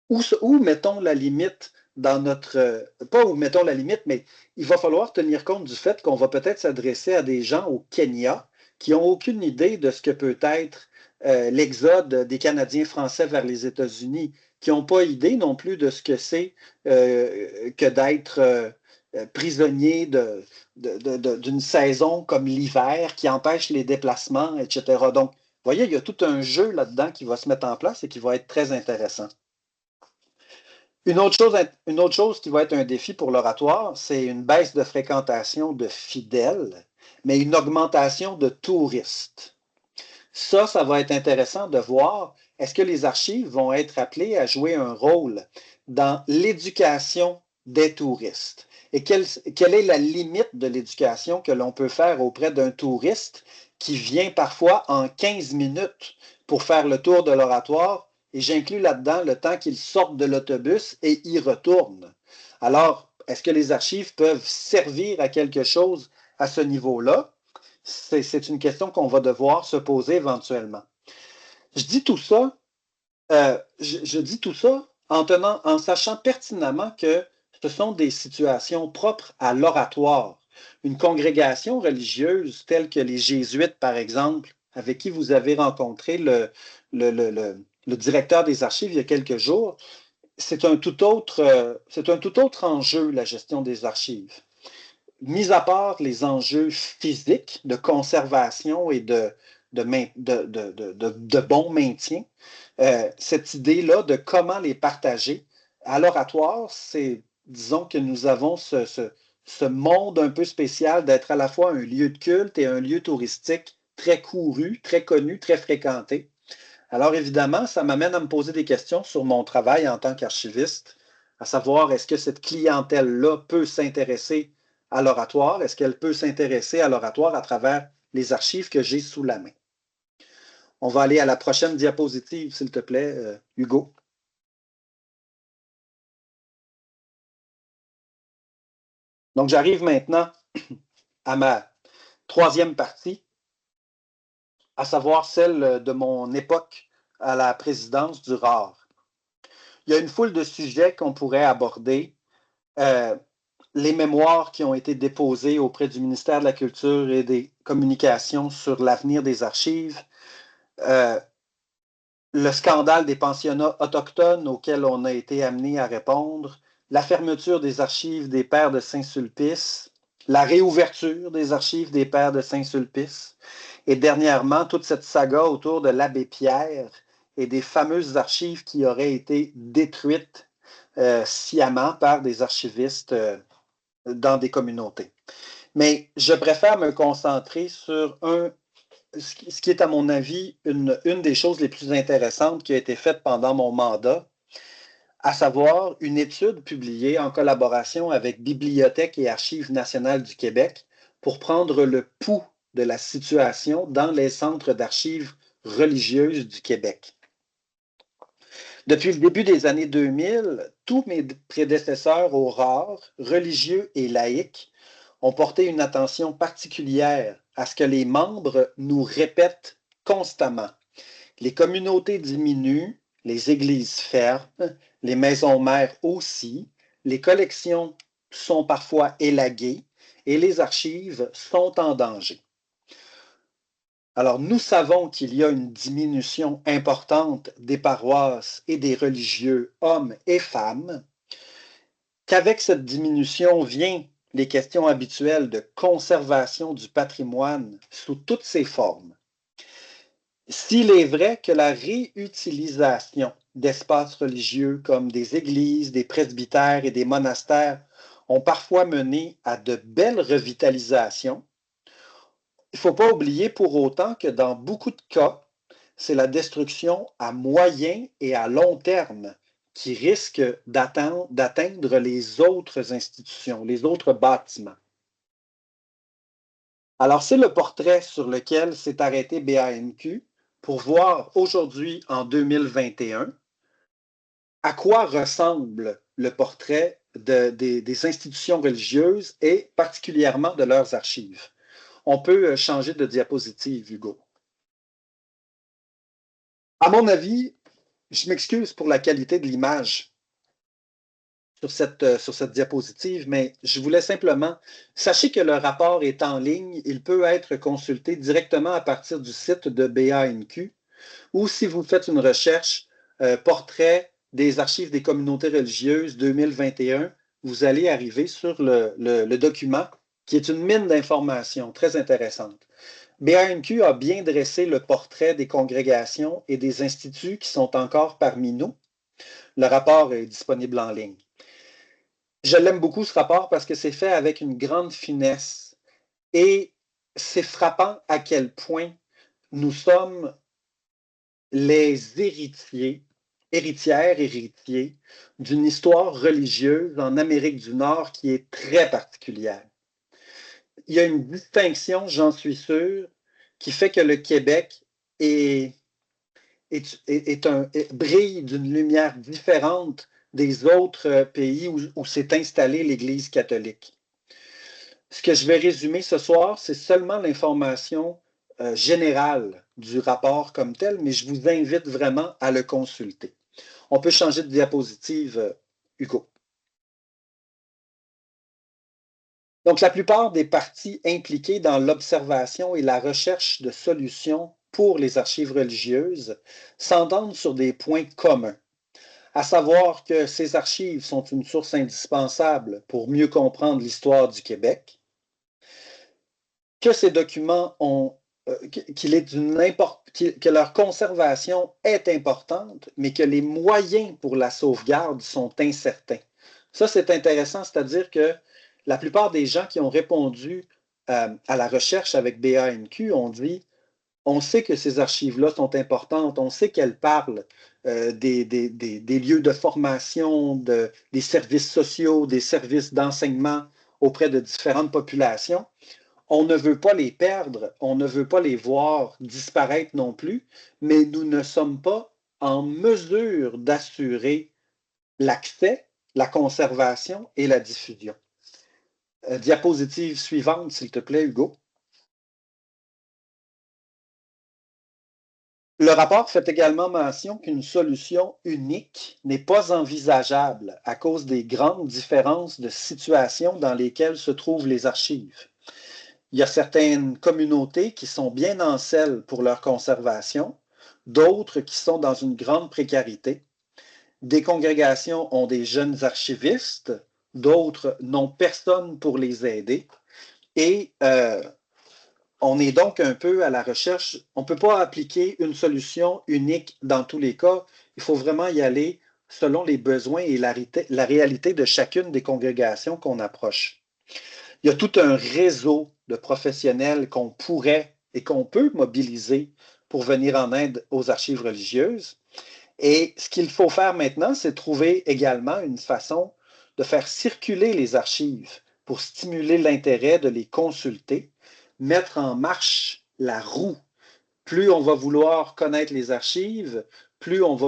où mettons la limite dans notre... Pas où mettons la limite, mais il va falloir tenir compte du fait qu'on va peut-être s'adresser à des gens au Kenya qui n'ont aucune idée de ce que peut être l'exode des Canadiens français vers les États-Unis, qui n'ont pas idée non plus de ce que c'est que d'être prisonnier d'une saison comme l'hiver qui empêche les déplacements, etc. Donc, vous voyez, il y a tout un jeu là-dedans qui va se mettre en place et qui va être très intéressant. Une autre chose qui va être un défi pour l'oratoire, c'est une baisse de fréquentation de fidèles, mais une augmentation de touristes. Ça va être intéressant de voir, est-ce que les archives vont être appelées à jouer un rôle dans l'éducation des touristes? Et quelle est la limite de l'éducation que l'on peut faire auprès d'un touriste qui vient parfois en 15 minutes pour faire le tour de l'oratoire, et j'inclus là-dedans le temps qu'il sorte de l'autobus et y retourne. Alors, est-ce que les archives peuvent servir à quelque chose à ce niveau-là? C'est une question qu'on va devoir se poser éventuellement. Je dis tout ça, je dis tout ça en sachant pertinemment que ce sont des situations propres à l'oratoire. Une congrégation religieuse telle que les Jésuites, par exemple, avec qui vous avez rencontré le directeur des archives il y a quelques jours, c'est un tout autre enjeu, la gestion des archives. Mis à part les enjeux physiques de conservation et de bon maintien, cette idée-là de comment les partager à l'oratoire, c'est, disons que nous avons ce monde un peu spécial d'être à la fois un lieu de culte et un lieu touristique très couru, très connu, très fréquenté. Alors évidemment, ça m'amène à me poser des questions sur mon travail en tant qu'archiviste, à savoir est-ce que cette clientèle-là peut s'intéresser à l'oratoire? Est-ce qu'elle peut s'intéresser à l'oratoire à travers les archives que j'ai sous la main? On va aller à la prochaine diapositive, s'il te plaît, Hugo. Donc, j'arrive maintenant à ma troisième partie, à savoir celle de mon époque à la présidence du RAR. Il y a une foule de sujets qu'on pourrait aborder. Les mémoires qui ont été déposées auprès du ministère de la Culture et des Communications sur l'avenir des archives, le scandale des pensionnats autochtones auquel on a été amené à répondre, la fermeture des archives des Pères de Saint-Sulpice, la réouverture des archives des Pères de Saint-Sulpice, et dernièrement, toute cette saga autour de l'abbé Pierre et des fameuses archives qui auraient été détruites sciemment par des archivistes dans des communautés. Mais je préfère me concentrer sur ce qui est, à mon avis, une des choses les plus intéressantes qui a été faite pendant mon mandat, à savoir une étude publiée en collaboration avec Bibliothèque et Archives nationales du Québec pour prendre le pouls de la situation dans les centres d'archives religieuses du Québec. Depuis le début des années 2000, tous mes prédécesseurs au RAR, religieux et laïcs, ont porté une attention particulière à ce que les membres nous répètent constamment. Les communautés diminuent, les églises ferment, les maisons mères aussi, les collections sont parfois élaguées et les archives sont en danger. Alors, nous savons qu'il y a une diminution importante des paroisses et des religieux, hommes et femmes, qu'avec cette diminution vient les questions habituelles de conservation du patrimoine sous toutes ses formes. S'il est vrai que la réutilisation d'espaces religieux comme des églises, des presbytères et des monastères ont parfois mené à de belles revitalisations, il ne faut pas oublier pour autant que dans beaucoup de cas, c'est la destruction à moyen et à long terme qui risque d'atteindre les autres institutions, les autres bâtiments. Alors, c'est le portrait sur lequel s'est arrêté BANQ pour voir aujourd'hui, en 2021, à quoi ressemble le portrait des institutions religieuses et particulièrement de leurs archives. On peut changer de diapositive, Hugo. À mon avis, je m'excuse pour la qualité de l'image sur cette diapositive, mais je voulais simplement, sachez que le rapport est en ligne, il peut être consulté directement à partir du site de BANQ, ou si vous faites une recherche portrait des archives des communautés religieuses 2021, vous allez arriver sur le document qui est une mine d'informations très intéressante. BANQ a bien dressé le portrait des congrégations et des instituts qui sont encore parmi nous. Le rapport est disponible en ligne. Je l'aime beaucoup, ce rapport, parce que c'est fait avec une grande finesse et c'est frappant à quel point nous sommes les héritiers héritier d'une histoire religieuse en Amérique du Nord qui est très particulière. Il y a une distinction, j'en suis sûr, qui fait que le Québec brille d'une lumière différente des autres pays où s'est installée l'Église catholique. Ce que je vais résumer ce soir, c'est seulement l'information générale du rapport comme tel, mais je vous invite vraiment à le consulter. On peut changer de diapositive, Hugo. Donc, la plupart des parties impliquées dans l'observation et la recherche de solutions pour les archives religieuses s'entendent sur des points communs, à savoir que ces archives sont une source indispensable pour mieux comprendre l'histoire du Québec, que ces documents que leur conservation est importante, mais que les moyens pour la sauvegarde sont incertains. Ça, c'est intéressant, c'est-à-dire que la plupart des gens qui ont répondu à la recherche avec BANQ ont dit on sait que ces archives-là sont importantes, on sait qu'elles parlent des lieux de formation, des services sociaux, des services d'enseignement auprès de différentes populations. On ne veut pas les perdre, on ne veut pas les voir disparaître non plus, mais nous ne sommes pas en mesure d'assurer l'accès, la conservation et la diffusion. Diapositive suivante, s'il te plaît, Hugo. Le rapport fait également mention qu'une solution unique n'est pas envisageable à cause des grandes différences de situation dans lesquelles se trouvent les archives. Il y a certaines communautés qui sont bien en selle pour leur conservation, d'autres qui sont dans une grande précarité. Des congrégations ont des jeunes archivistes, d'autres n'ont personne pour les aider. Et on est donc un peu à la recherche. On ne peut pas appliquer une solution unique dans tous les cas. Il faut vraiment y aller selon les besoins et la réalité de chacune des congrégations qu'on approche. Il y a tout un réseau de professionnels qu'on pourrait et qu'on peut mobiliser pour venir en aide aux archives religieuses. Et ce qu'il faut faire maintenant, c'est trouver également une façon de faire circuler les archives pour stimuler l'intérêt de les consulter, mettre en marche la roue. Plus on va vouloir connaître les archives, plus on va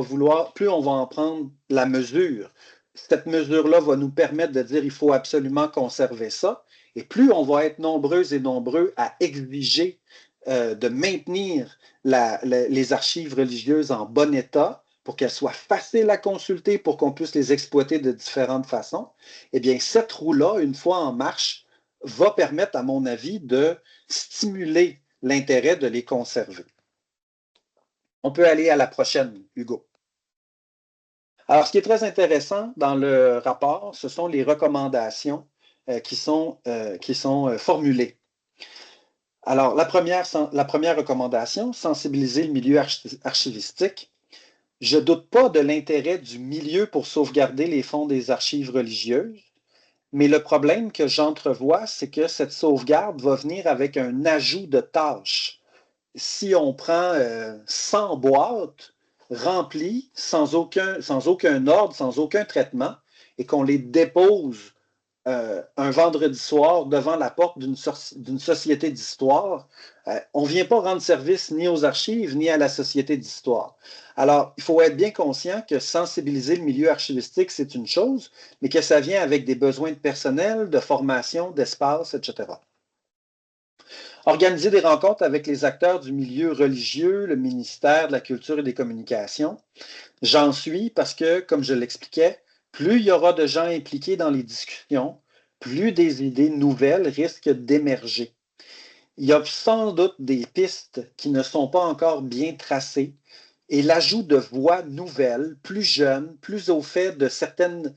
en prendre la mesure. Cette mesure-là va nous permettre de dire qu'il faut absolument conserver ça. Et plus on va être nombreux et nombreux à exiger de maintenir les archives religieuses en bon état, pour qu'elles soient faciles à consulter, pour qu'on puisse les exploiter de différentes façons, eh bien, cette roue-là, une fois en marche, va permettre, à mon avis, de stimuler l'intérêt de les conserver. On peut aller à la prochaine, Hugo. Alors, ce qui est très intéressant dans le rapport, ce sont les recommandations qui sont formulées. Alors, la première recommandation, sensibiliser le milieu archivistique. Je ne doute pas de l'intérêt du milieu pour sauvegarder les fonds des archives religieuses, mais le problème que j'entrevois, c'est que cette sauvegarde va venir avec un ajout de tâches. Si on prend 100 boîtes remplies sans aucun ordre, sans aucun traitement, et qu'on les dépose un vendredi soir devant la porte d'une société d'histoire, on ne vient pas rendre service ni aux archives ni à la société d'histoire. Alors, il faut être bien conscient que sensibiliser le milieu archivistique, c'est une chose, mais que ça vient avec des besoins de personnel, de formation, d'espace, etc. Organiser des rencontres avec les acteurs du milieu religieux, le ministère de la Culture et des Communications. J'en suis parce que, comme je l'expliquais, plus il y aura de gens impliqués dans les discussions, plus des idées nouvelles risquent d'émerger. Il y a sans doute des pistes qui ne sont pas encore bien tracées et l'ajout de voix nouvelles, plus jeunes, plus au fait de certaines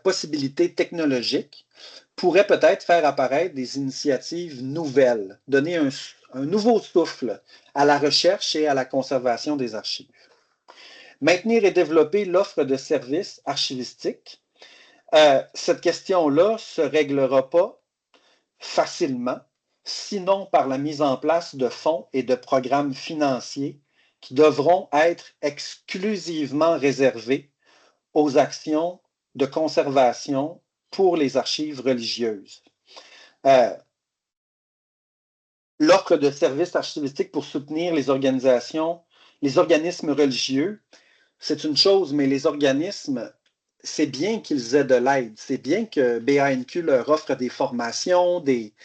possibilités technologiques pourrait peut-être faire apparaître des initiatives nouvelles, donner un nouveau souffle à la recherche et à la conservation des archives. Maintenir et développer l'offre de services archivistiques. Cette question-là ne se réglera pas facilement, sinon par la mise en place de fonds et de programmes financiers qui devront être exclusivement réservés aux actions de conservation pour les archives religieuses. L'offre de services archivistiques pour soutenir les organismes religieux, c'est une chose, mais les organismes, c'est bien qu'ils aient de l'aide. C'est bien que BANQ leur offre des formations, des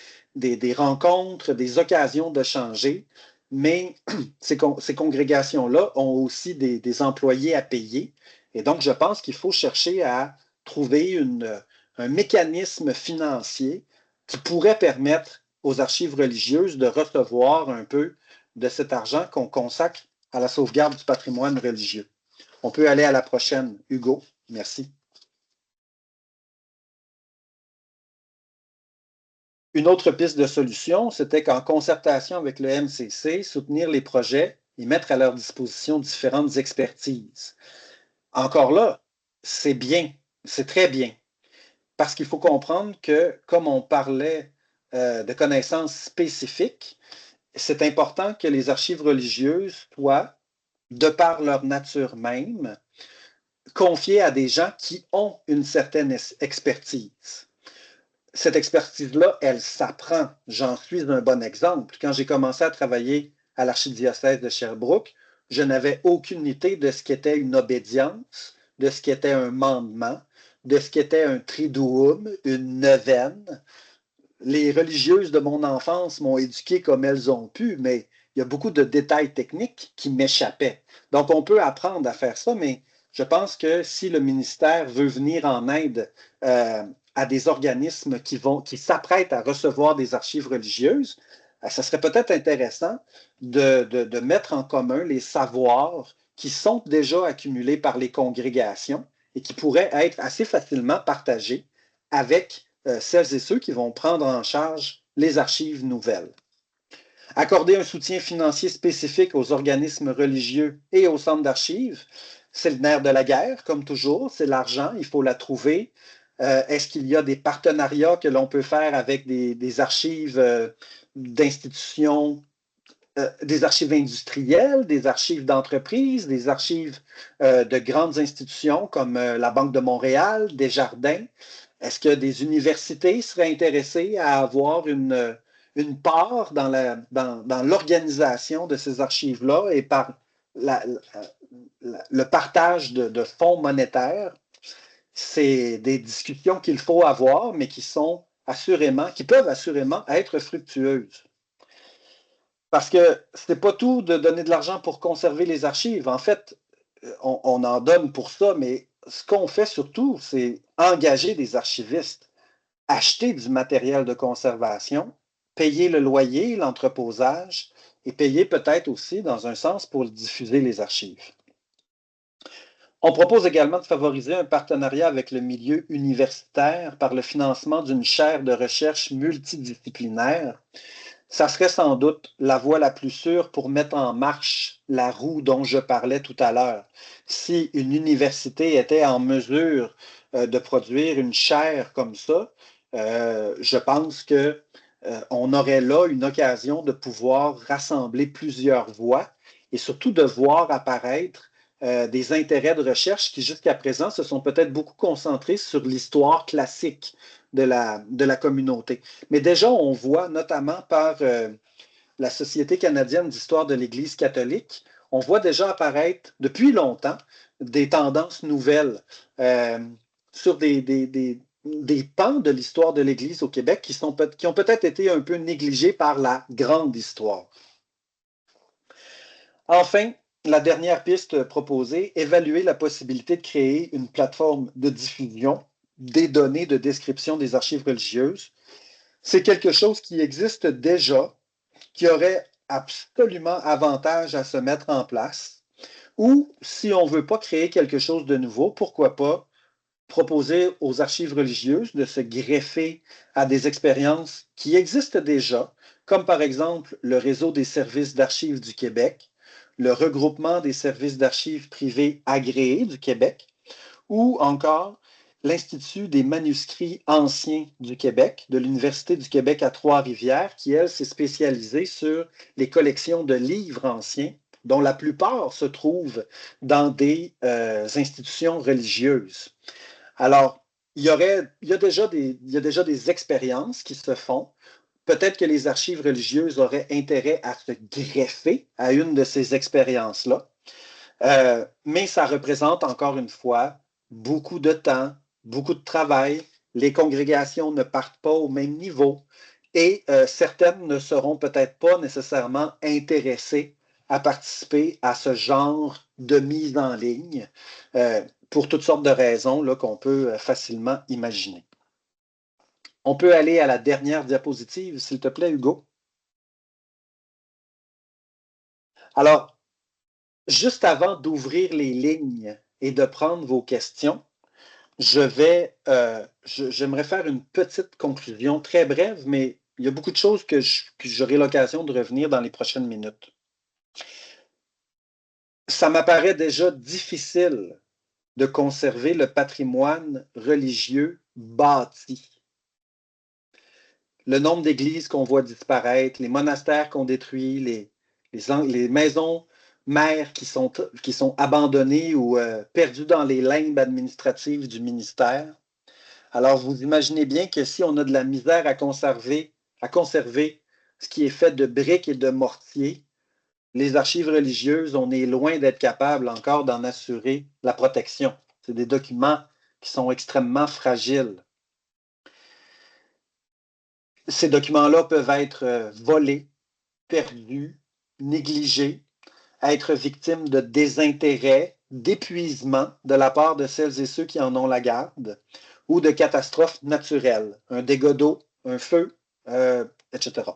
rencontres, des occasions de changer, mais ces congrégations-là ont aussi des employés à payer. Et donc, je pense qu'il faut chercher à trouver un mécanisme financier qui pourrait permettre aux archives religieuses de recevoir un peu de cet argent qu'on consacre à la sauvegarde du patrimoine religieux. On peut aller à la prochaine, Hugo. Merci. Une autre piste de solution, c'était qu'en concertation avec le MCC, soutenir les projets et mettre à leur disposition différentes expertises. Encore là, c'est bien, c'est très bien, parce qu'il faut comprendre que, comme on parlait de connaissances spécifiques, c'est important que les archives religieuses soient, de par leur nature même, confiées à des gens qui ont une certaine expertise. Cette expertise-là, elle s'apprend. J'en suis un bon exemple. Quand j'ai commencé à travailler à l'archidiocèse de Sherbrooke, je n'avais aucune idée de ce qu'était une obédience, de ce qu'était un mandement, de ce qu'était un triduum, une neuvaine. Les religieuses de mon enfance m'ont éduqué comme elles ont pu, mais il y a beaucoup de détails techniques qui m'échappaient. Donc, on peut apprendre à faire ça, mais je pense que si le ministère veut venir en aide à des organismes qui s'apprêtent à recevoir des archives religieuses, ça serait peut-être intéressant de mettre en commun les savoirs qui sont déjà accumulés par les congrégations et qui pourraient être assez facilement partagés avec celles et ceux qui vont prendre en charge les archives nouvelles. Accorder un soutien financier spécifique aux organismes religieux et aux centres d'archives, c'est le nerf de la guerre, comme toujours, c'est l'argent, il faut la trouver. Est-ce qu'il y a des partenariats que l'on peut faire avec des archives d'institutions, des archives industrielles, des archives d'entreprises, des archives de grandes institutions comme la Banque de Montréal, Desjardins? Est-ce que des universités seraient intéressées à avoir une part dans l'organisation de ces archives-là et par le partage de fonds monétaires? C'est des discussions qu'il faut avoir, mais qui peuvent assurément être fructueuses. Parce que ce n'est pas tout de donner de l'argent pour conserver les archives. En fait, on en donne pour ça, mais ce qu'on fait surtout, c'est engager des archivistes, acheter du matériel de conservation, payer le loyer, l'entreposage et payer peut-être aussi, dans un sens, pour diffuser les archives. On propose également de favoriser un partenariat avec le milieu universitaire par le financement d'une chaire de recherche multidisciplinaire. Ça serait sans doute la voie la plus sûre pour mettre en marche la roue dont je parlais tout à l'heure. Si une université était en mesure de produire une chaire comme ça, je pense qu'on aurait là une occasion de pouvoir rassembler plusieurs voix et surtout de voir apparaître des intérêts de recherche qui jusqu'à présent se sont peut-être beaucoup concentrés sur l'histoire classique de la communauté. Mais déjà, on voit notamment par la Société canadienne d'histoire de l'Église catholique, on voit déjà apparaître depuis longtemps des tendances nouvelles sur des pans de l'histoire de l'Église au Québec qui ont peut-être été un peu négligés par la grande histoire. Enfin, la dernière piste proposée, évaluer la possibilité de créer une plateforme de diffusion des données de description des archives religieuses. C'est quelque chose qui existe déjà, qui aurait absolument avantage à se mettre en place. Ou, si on ne veut pas créer quelque chose de nouveau, pourquoi pas proposer aux archives religieuses de se greffer à des expériences qui existent déjà, comme par exemple le réseau des services d'archives du Québec, le regroupement des services d'archives privés agréés du Québec, ou encore l'Institut des manuscrits anciens du Québec, de l'Université du Québec à Trois-Rivières, qui, elle, s'est spécialisée sur les collections de livres anciens dont la plupart se trouvent dans des institutions religieuses. Alors, il y a déjà des expériences qui se font. Peut-être que les archives religieuses auraient intérêt à se greffer à une de ces expériences-là, mais ça représente encore une fois beaucoup de temps, beaucoup de travail. Les congrégations ne partent pas au même niveau et certaines ne seront peut-être pas nécessairement intéressées à participer à ce genre de mise en ligne pour toutes sortes de raisons là, qu'on peut facilement imaginer. On peut aller à la dernière diapositive, s'il te plaît, Hugo. Alors, juste avant d'ouvrir les lignes et de prendre vos questions, j'aimerais faire une petite conclusion très brève, mais il y a beaucoup de choses que j'aurai l'occasion de revenir dans les prochaines minutes. Ça m'apparaît déjà difficile de conserver le patrimoine religieux bâti. Le nombre d'églises qu'on voit disparaître, les monastères qu'on détruit, les maisons mères qui sont abandonnées ou perdues dans les limbes administratives du ministère. Alors, vous imaginez bien que si on a de la misère à conserver ce qui est fait de briques et de mortier, les archives religieuses, on est loin d'être capable encore d'en assurer la protection. C'est des documents qui sont extrêmement fragiles. Ces documents-là peuvent être volés, perdus, négligés, être victimes de désintérêt, d'épuisement de la part de celles et ceux qui en ont la garde, ou de catastrophes naturelles, un dégât d'eau, un feu, etc.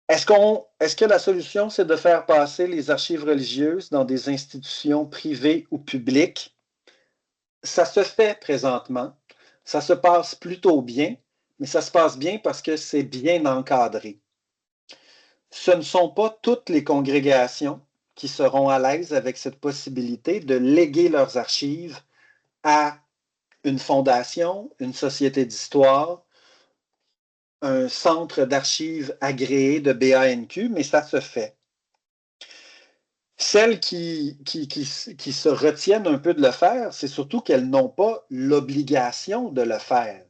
Est-ce que la solution, c'est de faire passer les archives religieuses dans des institutions privées ou publiques? Ça se fait présentement. Ça se passe plutôt bien, mais ça se passe bien parce que c'est bien encadré. Ce ne sont pas toutes les congrégations qui seront à l'aise avec cette possibilité de léguer leurs archives à une fondation, une société d'histoire, un centre d'archives agréé de BANQ, mais ça se fait. Celles qui se retiennent un peu de le faire, c'est surtout qu'elles n'ont pas l'obligation de le faire.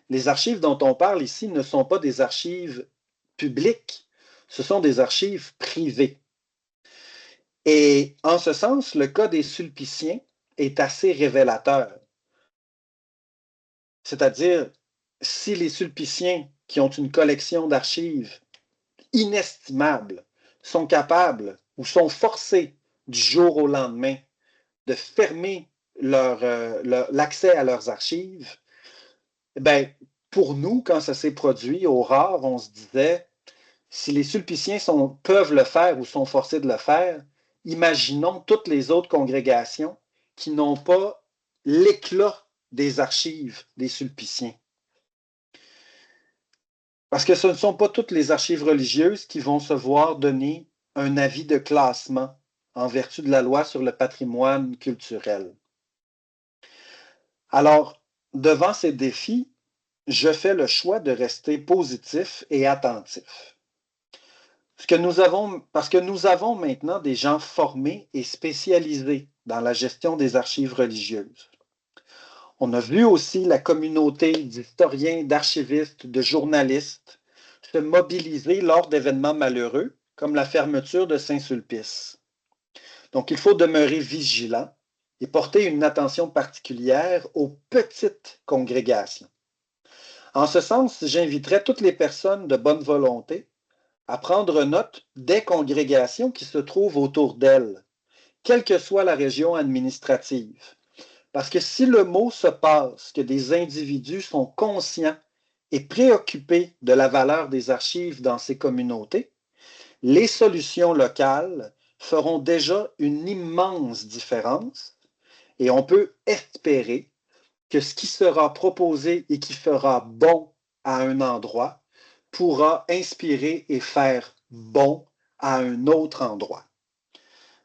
Les archives dont on parle ici ne sont pas des archives publiques, ce sont des archives privées. Et en ce sens, le cas des Sulpiciens est assez révélateur. C'est-à-dire, si les Sulpiciens, qui ont une collection d'archives inestimable, sont capables ou sont forcés du jour au lendemain de fermer l'accès à leurs archives, ben, pour nous, quand ça s'est produit au rare, on se disait, si les Sulpiciens peuvent le faire ou sont forcés de le faire, imaginons toutes les autres congrégations qui n'ont pas l'éclat des archives des Sulpiciens. Parce que ce ne sont pas toutes les archives religieuses qui vont se voir donner un avis de classement en vertu de la loi sur le patrimoine culturel. Alors, devant ces défis, je fais le choix de rester positif et attentif. Parce que nous avons maintenant des gens formés et spécialisés dans la gestion des archives religieuses. On a vu aussi la communauté d'historiens, d'archivistes, de journalistes se mobiliser lors d'événements malheureux, comme la fermeture de Saint-Sulpice. Donc, il faut demeurer vigilant et porter une attention particulière aux petites congrégations. En ce sens, j'inviterai toutes les personnes de bonne volonté à prendre note des congrégations qui se trouvent autour d'elles, quelle que soit la région administrative. Parce que si le mot se passe que des individus sont conscients et préoccupés de la valeur des archives dans ces communautés, les solutions locales feront déjà une immense différence et on peut espérer que ce qui sera proposé et qui fera bon à un endroit pourra inspirer et faire bon à un autre endroit.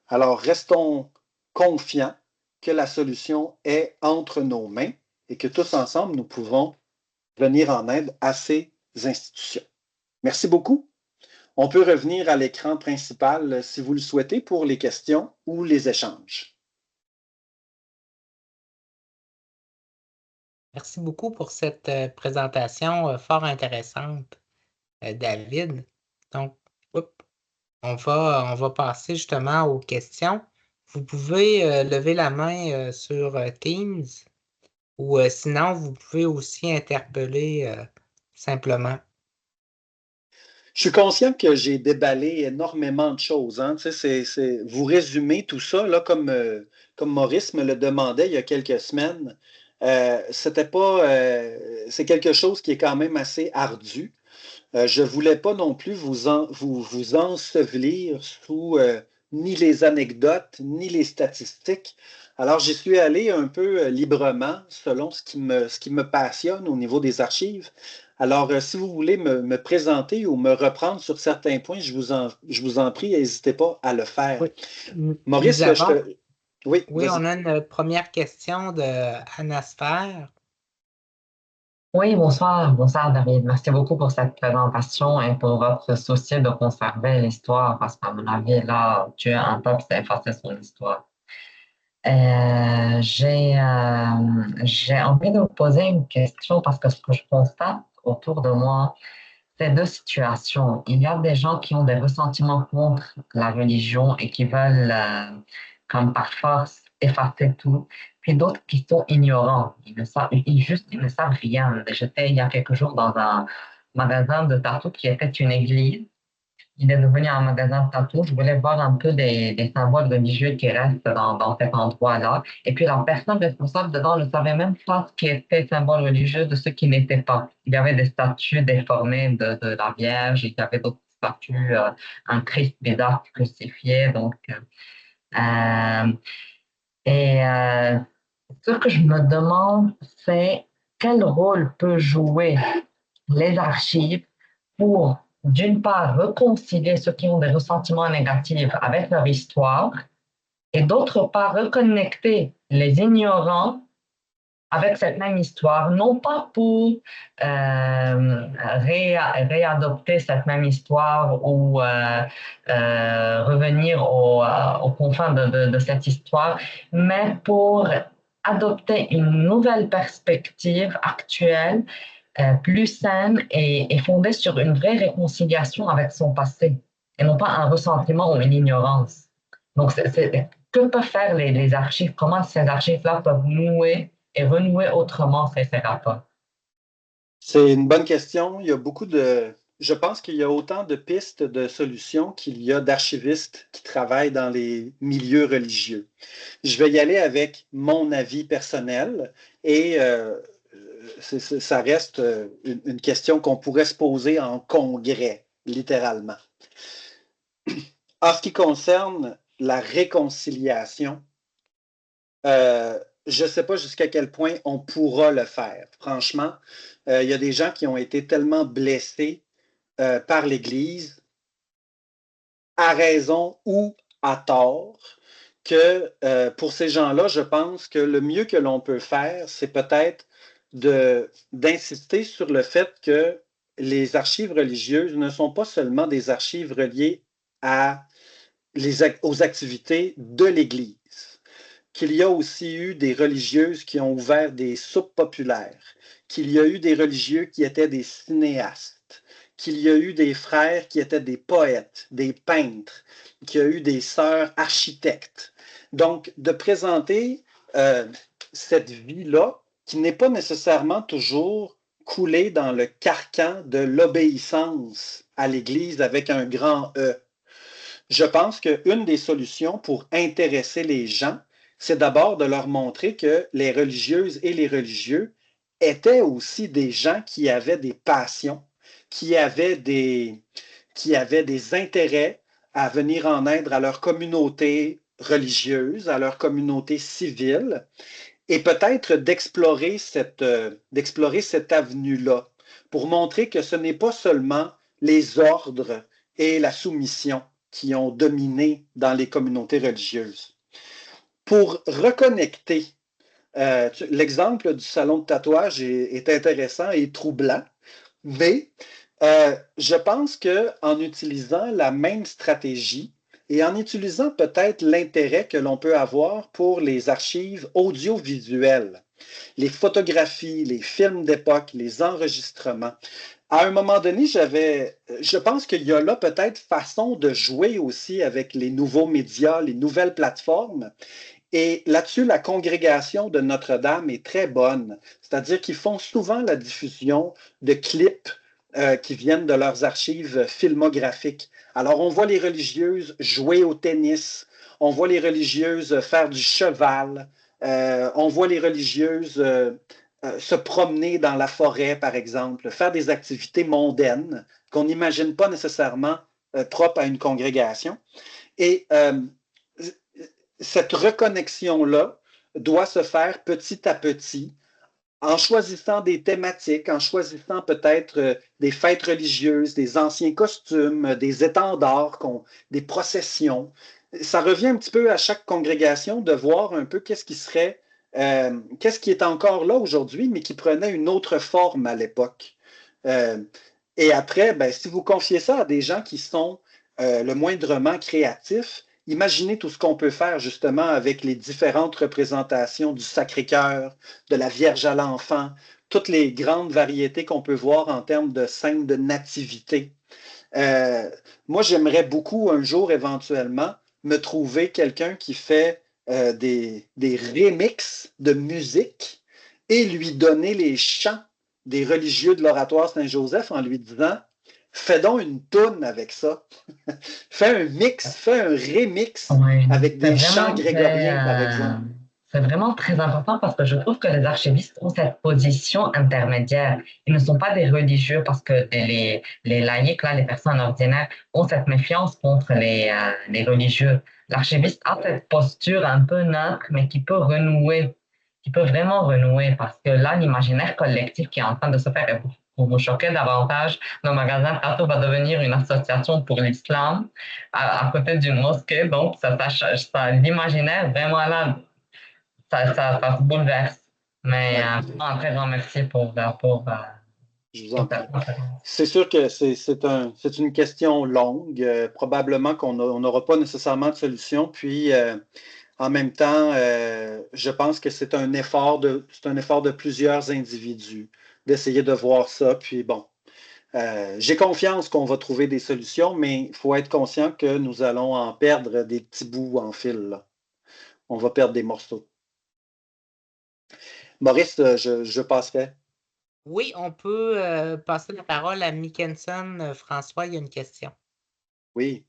Alors, restons confiants que la solution est entre nos mains et que tous ensemble, nous pouvons venir en aide à ces institutions. Merci beaucoup. On peut revenir à l'écran principal si vous le souhaitez pour les questions ou les échanges. Merci beaucoup pour cette présentation fort intéressante, David. Donc, on va passer justement aux questions. Vous pouvez lever la main sur Teams ou sinon, vous pouvez aussi interpeller simplement. Je suis conscient que j'ai déballé énormément de choses. Hein. Tu sais, vous résumez tout ça, là, comme Maurice me le demandait il y a quelques semaines. C'était pas, c'est quelque chose qui est quand même assez ardu. Je ne voulais pas non plus vous ensevelir sous ni les anecdotes, ni les statistiques. Alors, j'y suis allé un peu librement, selon ce qui me passionne au niveau des archives. Alors, si vous voulez me présenter ou me reprendre sur certains points, je vous en prie, n'hésitez pas à le faire. Oui, Maurice, oui, vas-y. on a une première question de Anasphère. Oui, bonsoir David. Merci beaucoup pour cette présentation et pour votre souci de conserver l'histoire parce qu'à mon avis, là, tuer un peuple, c'est effacer son histoire. J'ai envie de vous poser une question parce que ce que je constate autour de moi, c'est deux situations. Il y a des gens qui ont des ressentiments contre la religion et qui veulent, comme par force, effacer tout. Puis d'autres qui sont ignorants. Ils ne savent rien. J'étais il y a quelques jours dans un magasin de tatous qui était une église. Il est devenu un magasin de tatous. Je voulais voir un peu des symboles religieux qui restent dans cet endroit-là. Et puis la personne responsable dedans ne savait même pas ce qui était symbole religieux de ce qui n'était pas. Il y avait des statues déformées de la Vierge, il y avait d'autres statues, un Christ bizarre crucifié. Euh, et ce que je me demande, c'est quel rôle peut jouer les archives pour, d'une part, réconcilier ceux qui ont des ressentiments négatifs avec leur histoire et d'autre part, reconnecter les ignorants avec cette même histoire, non pas pour réadopter cette même histoire ou revenir aux confins de cette histoire, mais pour adopter une nouvelle perspective actuelle plus saine et fondée sur une vraie réconciliation avec son passé et non pas un ressentiment ou une ignorance. Donc, que peuvent faire les archives? Comment ces archives-là peuvent nouer et renouer autrement ces rapports? C'est une bonne question. Il y a je pense qu'il y a autant de pistes de solutions qu'il y a d'archivistes qui travaillent dans les milieux religieux. Je vais y aller avec mon avis personnel et ça reste une question qu'on pourrait se poser en congrès, littéralement. En ce qui concerne la réconciliation, je ne sais pas jusqu'à quel point on pourra le faire. Franchement, il y a des gens qui ont été tellement blessés par l'Église, à raison ou à tort, que pour ces gens-là, je pense que le mieux que l'on peut faire, c'est peut-être d'insister sur le fait que les archives religieuses ne sont pas seulement des archives reliées aux activités de l'Église, qu'il y a aussi eu des religieuses qui ont ouvert des soupes populaires, qu'il y a eu des religieux qui étaient des cinéastes, qu'il y a eu des frères qui étaient des poètes, des peintres, qu'il y a eu des sœurs architectes. Donc, de présenter cette vie-là, qui n'est pas nécessairement toujours coulée dans le carcan de l'obéissance à l'Église avec un grand E. Je pense qu'une des solutions pour intéresser les gens, c'est d'abord de leur montrer que les religieuses et les religieux étaient aussi des gens qui avaient des passions, qui avaient des intérêts à venir en aide à leur communauté religieuse, à leur communauté civile, et peut-être d'explorer cette avenue-là pour montrer que ce n'est pas seulement les ordres et la soumission qui ont dominé dans les communautés religieuses. Pour reconnecter, l'exemple du salon de tatouage est intéressant et troublant, mais Je pense qu'en utilisant la même stratégie et en utilisant peut-être l'intérêt que l'on peut avoir pour les archives audiovisuelles, les photographies, les films d'époque, les enregistrements, à un moment donné, je pense qu'il y a là peut-être façon de jouer aussi avec les nouveaux médias, les nouvelles plateformes. Et là-dessus, la congrégation de Notre-Dame est très bonne. C'est-à-dire qu'ils font souvent la diffusion de clips qui viennent de leurs archives filmographiques. Alors, on voit les religieuses jouer au tennis, on voit les religieuses faire du cheval, on voit les religieuses se promener dans la forêt, par exemple, faire des activités mondaines qu'on n'imagine pas nécessairement propres à une congrégation. Et cette reconnexion-là doit se faire petit à petit en choisissant des thématiques, en choisissant peut-être des fêtes religieuses, des anciens costumes, des étendards, des processions. Ça revient un petit peu à chaque congrégation de voir un peu qu'est-ce qui est encore là aujourd'hui, mais qui prenait une autre forme à l'époque. Et après, ben, si vous confiez ça à des gens qui sont le moindrement créatifs, imaginez tout ce qu'on peut faire justement avec les différentes représentations du Sacré-Cœur, de la Vierge à l'Enfant, toutes les grandes variétés qu'on peut voir en termes de scènes de nativité. Moi, j'aimerais beaucoup un jour éventuellement me trouver quelqu'un qui fait des remixes de musique et lui donner les chants des religieux de l'Oratoire Saint-Joseph en lui disant « Fais donc une toune avec ça. Fais un mix, fais un remix Oui, avec c'est des chants vraiment grégoriens, par exemple. c'est vraiment très important parce que je trouve que les archivistes ont cette position intermédiaire. Ils ne sont pas des religieux parce que les laïcs, là, les personnes ordinaires, ont cette méfiance contre les religieux. L'archiviste a cette posture un peu neutre, mais qui peut vraiment renouer parce que là, l'imaginaire collectif qui est en train de se faire, et pour vous choquer davantage, le magasin Prato va devenir une association pour l'islam à côté d'une mosquée. Donc, l'imaginaire, vraiment là, ça se bouleverse. Mais Ouais, un très grand merci je vous en pour ta prie. conférence. C'est sûr que c'est une question longue. Probablement qu'on n'aura pas nécessairement de solution. Puis, en même temps, je pense que c'est un effort de plusieurs individus d'essayer de voir ça. Puis, bon, j'ai confiance qu'on va trouver des solutions, mais il faut être conscient que nous allons en perdre des petits bouts en fil, là. On va perdre des morceaux. Maurice, je passerai. Oui, on peut passer la parole à Mickenson. François, il y a une question. Oui.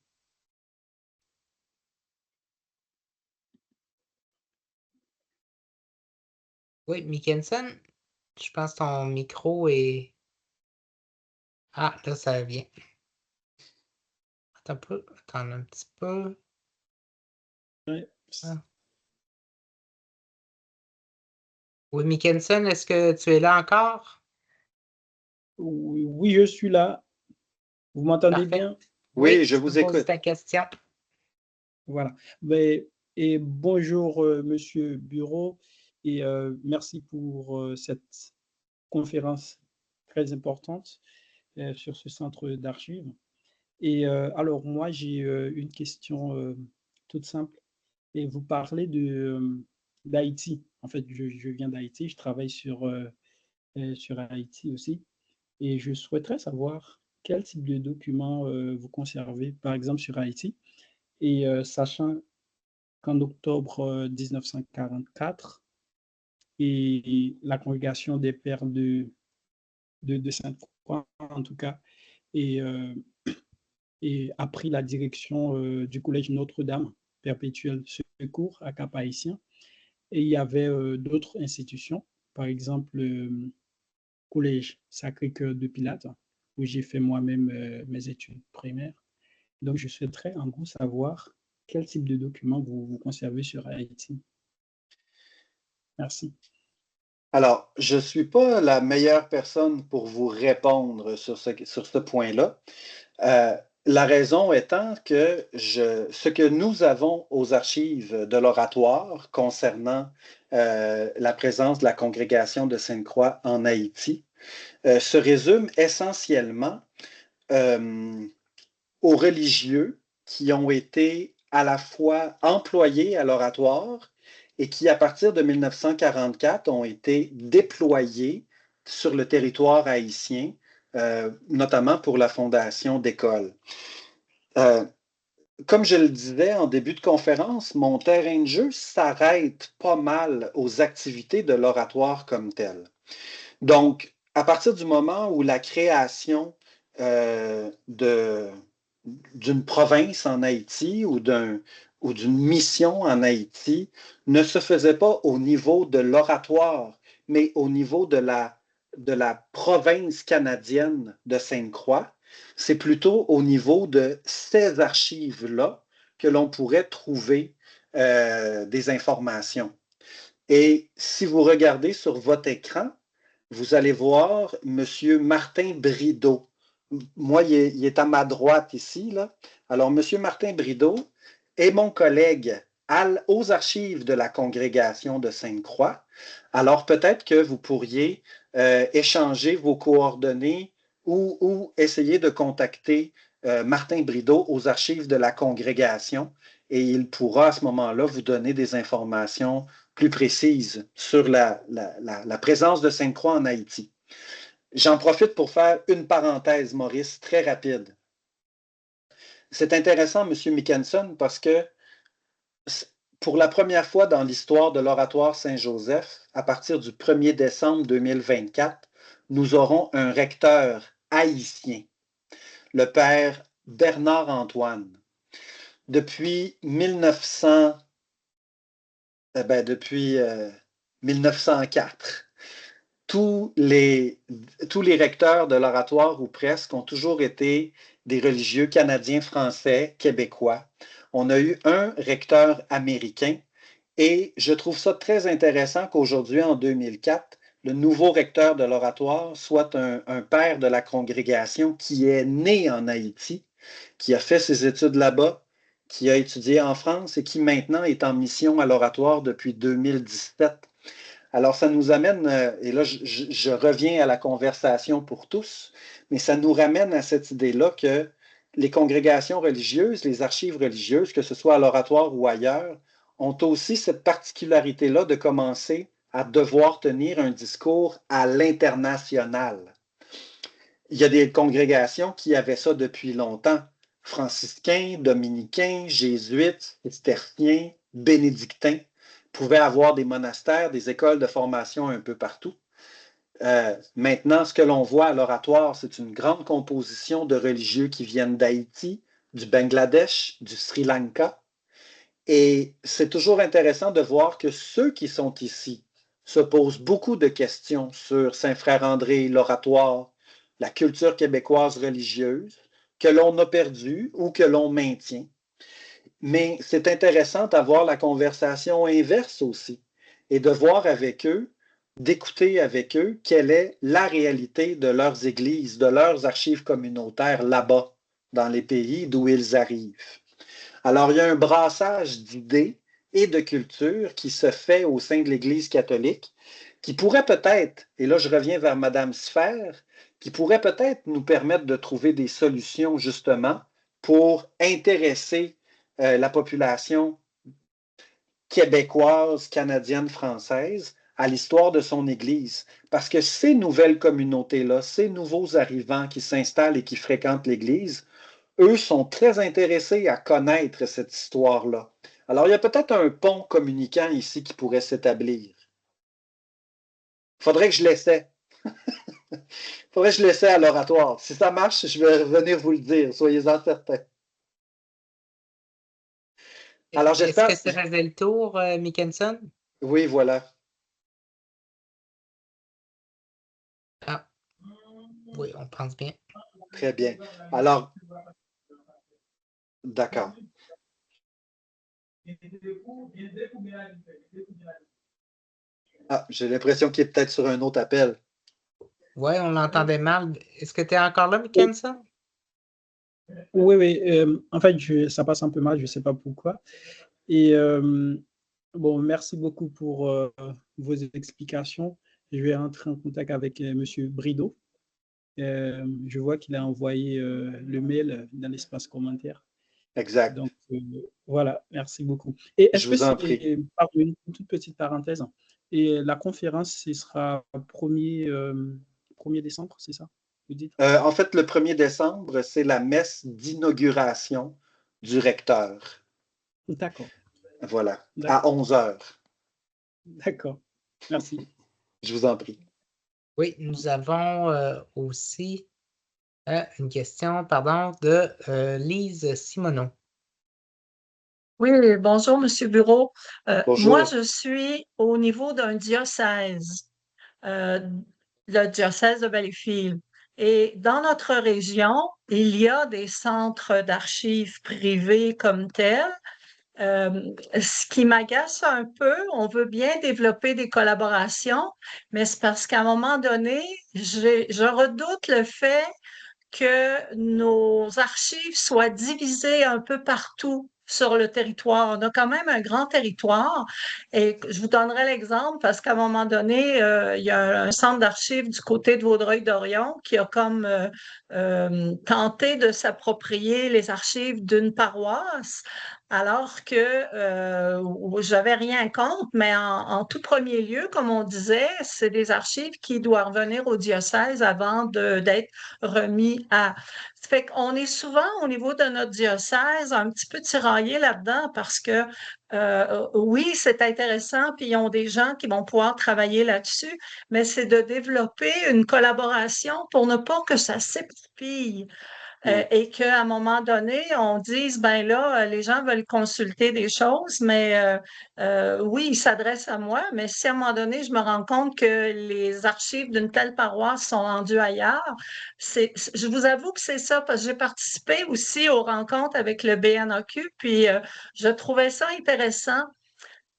Oui, Mickenson, je pense que ton micro est... Ah, là, ça vient. Attends un petit peu. Ouais. Ah. Oui, Mickenson, est-ce que tu es là encore? Oui, je suis là. Vous m'entendez Parfait. bien? Oui, je tu peux vous poser écoute. ta question. Voilà. Et bonjour, Monsieur Bureau, et merci pour cette conférence très importante sur ce centre d'archives. Et alors, moi, j'ai une question toute simple. Et vous parlez d'Haïti. En fait, je viens d'Haïti, je travaille sur Haïti aussi. Et je souhaiterais savoir quel type de documents vous conservez, par exemple sur Haïti, et sachant qu'en octobre 1944, et la congrégation des pères de Sainte-Croix, en tout cas, et, euh, et a pris la direction du collège Notre-Dame, Perpétuel Secours à Cap-Haïtien. Et il y avait d'autres institutions, par exemple collège Sacré-Cœur de Pilate, où j'ai fait moi-même mes études primaires. Donc, je souhaiterais en gros savoir quel type de documents vous conservez sur Haïti. Merci. Alors, je ne suis pas la meilleure personne pour vous répondre sur ce point-là. La raison étant que ce que nous avons aux archives de l'Oratoire concernant la présence de la congrégation de Sainte-Croix en Haïti se résume essentiellement aux religieux qui ont été à la fois employés à l'oratoire et qui, à partir de 1944, ont été déployés sur le territoire haïtien, notamment pour la fondation d'écoles. Comme je le disais en début de conférence, mon terrain de jeu s'arrête pas mal aux activités de l'oratoire comme tel. Donc, à partir du moment où la création d'une province en Haïti ou d'une mission en Haïti ne se faisait pas au niveau de l'oratoire, mais au niveau de la province canadienne de Sainte-Croix, c'est plutôt au niveau de ces archives-là que l'on pourrait trouver des informations. Et si vous regardez sur votre écran, vous allez voir M. Martin Brideau. Moi, il est à ma droite ici, là. Alors, M. Martin Brideau est mon collègue aux archives de la congrégation de Sainte-Croix. Alors, peut-être que vous pourriez échanger vos coordonnées ou essayer de contacter Martin Brideau aux archives de la congrégation et il pourra à ce moment-là vous donner des informations plus précises sur la présence de Sainte-Croix en Haïti. J'en profite pour faire une parenthèse, Maurice, très rapide. C'est intéressant, M. Mickenson, parce que pour la première fois dans l'histoire de l'Oratoire Saint-Joseph, à partir du 1er décembre 2024, nous aurons un recteur haïtien, le père Bernard Antoine. Depuis 1904, tous les recteurs de l'oratoire, ou presque, ont toujours été des religieux canadiens, français, québécois. On a eu un recteur américain et je trouve ça très intéressant qu'aujourd'hui, en 2004, le nouveau recteur de l'oratoire soit un père de la congrégation qui est né en Haïti, qui a fait ses études là-bas, qui a étudié en France et qui maintenant est en mission à l'oratoire depuis 2017. Alors, ça nous amène, et là, je reviens à la conversation pour tous, mais ça nous ramène à cette idée-là que les congrégations religieuses, les archives religieuses, que ce soit à l'oratoire ou ailleurs, ont aussi cette particularité-là de commencer à devoir tenir un discours à l'international. Il y a des congrégations qui avaient ça depuis longtemps. Franciscains, dominicains, jésuites, cisterciens, bénédictins pouvaient avoir des monastères, des écoles de formation un peu partout. Maintenant, ce que l'on voit à l'oratoire, c'est une grande composition de religieux qui viennent d'Haïti, du Bangladesh, du Sri Lanka. Et c'est toujours intéressant de voir que ceux qui sont ici se posent beaucoup de questions sur Saint-Frère André, l'oratoire, la culture québécoise religieuse, que l'on a perdue ou que l'on maintient. Mais c'est intéressant d'avoir la conversation inverse aussi et de voir avec eux, d'écouter avec eux quelle est la réalité de leurs églises, de leurs archives communautaires là-bas, dans les pays d'où ils arrivent. Alors, il y a un brassage d'idées et de cultures qui se fait au sein de l'Église catholique, qui pourrait peut-être, et là je reviens vers Mme Sphère, qui pourrait peut-être nous permettre de trouver des solutions justement pour intéresser la population québécoise, canadienne, française à l'histoire de son Église. Parce que ces nouvelles communautés-là, ces nouveaux arrivants qui s'installent et qui fréquentent l'Église, eux sont très intéressés à connaître cette histoire-là. Alors, il y a peut-être un pont communicant ici qui pourrait s'établir. Il faudrait que je l'essaie. Il faudrait que je l'essaie à l'oratoire. Si ça marche, je vais revenir vous le dire. Soyez-en certains. Alors, j'espère... Est-ce que ça faisait le tour, Mickenson? Oui, voilà. Ah, oui, on pense bien. Très bien. Alors, d'accord. Ah, j'ai l'impression qu'il est peut-être sur un autre appel. Oui, on l'entendait mal. Est-ce que tu es encore là, Mickenson? Oui, oui. En fait, ça passe un peu mal, je ne sais pas pourquoi. Et bon, merci beaucoup pour vos explications. Je vais entrer en contact avec M. Brideau. Je vois qu'il a envoyé le mail dans l'espace commentaire. Exact. Donc, voilà, merci beaucoup. Et est-ce Je que vous en c'est, prie. pardon, une toute petite parenthèse, et la conférence, ce sera 1er décembre, c'est ça? Vous dites? En fait, le 1er décembre, c'est la messe d'inauguration du recteur. D'accord, Voilà, d'accord, à 11 heures. d'accord. Merci. Je vous en prie. Oui, nous avons aussi une question, pardon, de Lise Simoneau. Oui, bonjour, Monsieur Bureau. Moi, Bonjour. je suis au niveau d'un diocèse, euh, le diocèse de Valleyfield. Et dans notre région, il y a des centres d'archives privés comme tels. Ce qui m'agace un peu, on veut bien développer des collaborations, mais c'est parce qu'à un moment donné, je redoute le fait que nos archives soient divisées un peu partout sur le territoire. On a quand même un grand territoire et je vous donnerai l'exemple parce qu'à un moment donné, il y a un centre d'archives du côté de Vaudreuil-Dorion qui a comme tenté de s'approprier les archives d'une paroisse alors que j'avais rien contre, mais en tout premier lieu, comme on disait, c'est des archives qui doivent revenir au diocèse avant d'être remis à. Ça fait qu'on est souvent au niveau de notre diocèse un petit peu tiraillé là-dedans parce que oui, c'est intéressant, puis ils ont des gens qui vont pouvoir travailler là-dessus, mais c'est de développer une collaboration pour ne pas que ça s'éparpille. Et qu'à un moment donné, on dise, ben là, les gens veulent consulter des choses, mais oui, ils s'adressent à moi, mais si à un moment donné, je me rends compte que les archives d'une telle paroisse sont rendues ailleurs, je vous avoue que c'est ça, parce que j'ai participé aussi aux rencontres avec le BNAQ, puis je trouvais ça intéressant.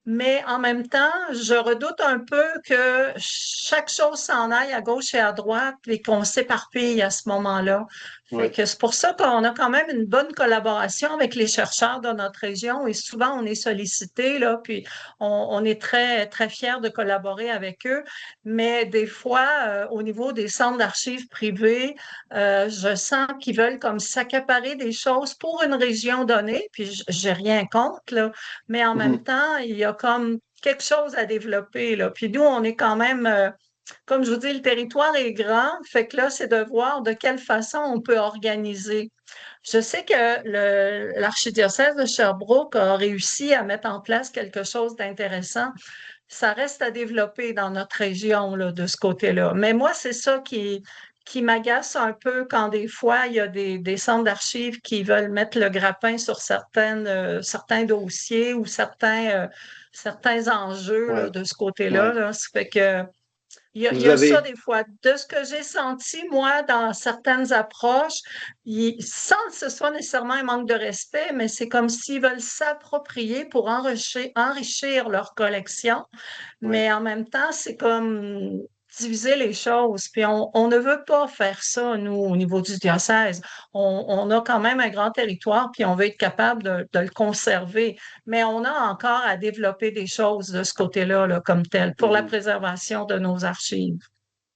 Mais en même temps, je redoute un peu que chaque chose s'en aille à gauche et à droite et qu'on s'éparpille à ce moment-là. Fait Oui. que c'est pour ça qu'on a quand même une bonne collaboration avec les chercheurs de notre région et souvent on est sollicité, là, puis on est très, très fiers de collaborer avec eux. Mais des fois, au niveau des centres d'archives privés, je sens qu'ils veulent comme s'accaparer des choses pour une région donnée, puis j'ai rien contre, là, mais en même temps, il y a comme quelque chose à développer, là. Puis nous, on est quand même, comme je vous dis, le territoire est grand, fait que là, c'est de voir de quelle façon on peut organiser. Je sais que l'archidiocèse de Sherbrooke a réussi à mettre en place quelque chose d'intéressant. Ça reste à développer dans notre région, là, de ce côté-là. Mais moi, c'est ça qui m'agace un peu quand des fois, il y a des centres d'archives qui veulent mettre le grappin sur certains dossiers ou certains enjeux là, Ouais. de ce côté-là. Ouais. Là. Ça fait que il Vous y a ça avez, des fois. De ce que j'ai senti, moi, dans certaines approches, sans que ce soit nécessairement un manque de respect, mais c'est comme s'ils veulent s'approprier pour enrichir leur collection. ouais. Mais en même temps, c'est comme diviser les choses. Puis on ne veut pas faire ça, nous, au niveau du diocèse. On a quand même un grand territoire, puis on veut être capable de le conserver. Mais on a encore à développer des choses de ce côté-là, là, comme tel, pour la préservation de nos archives.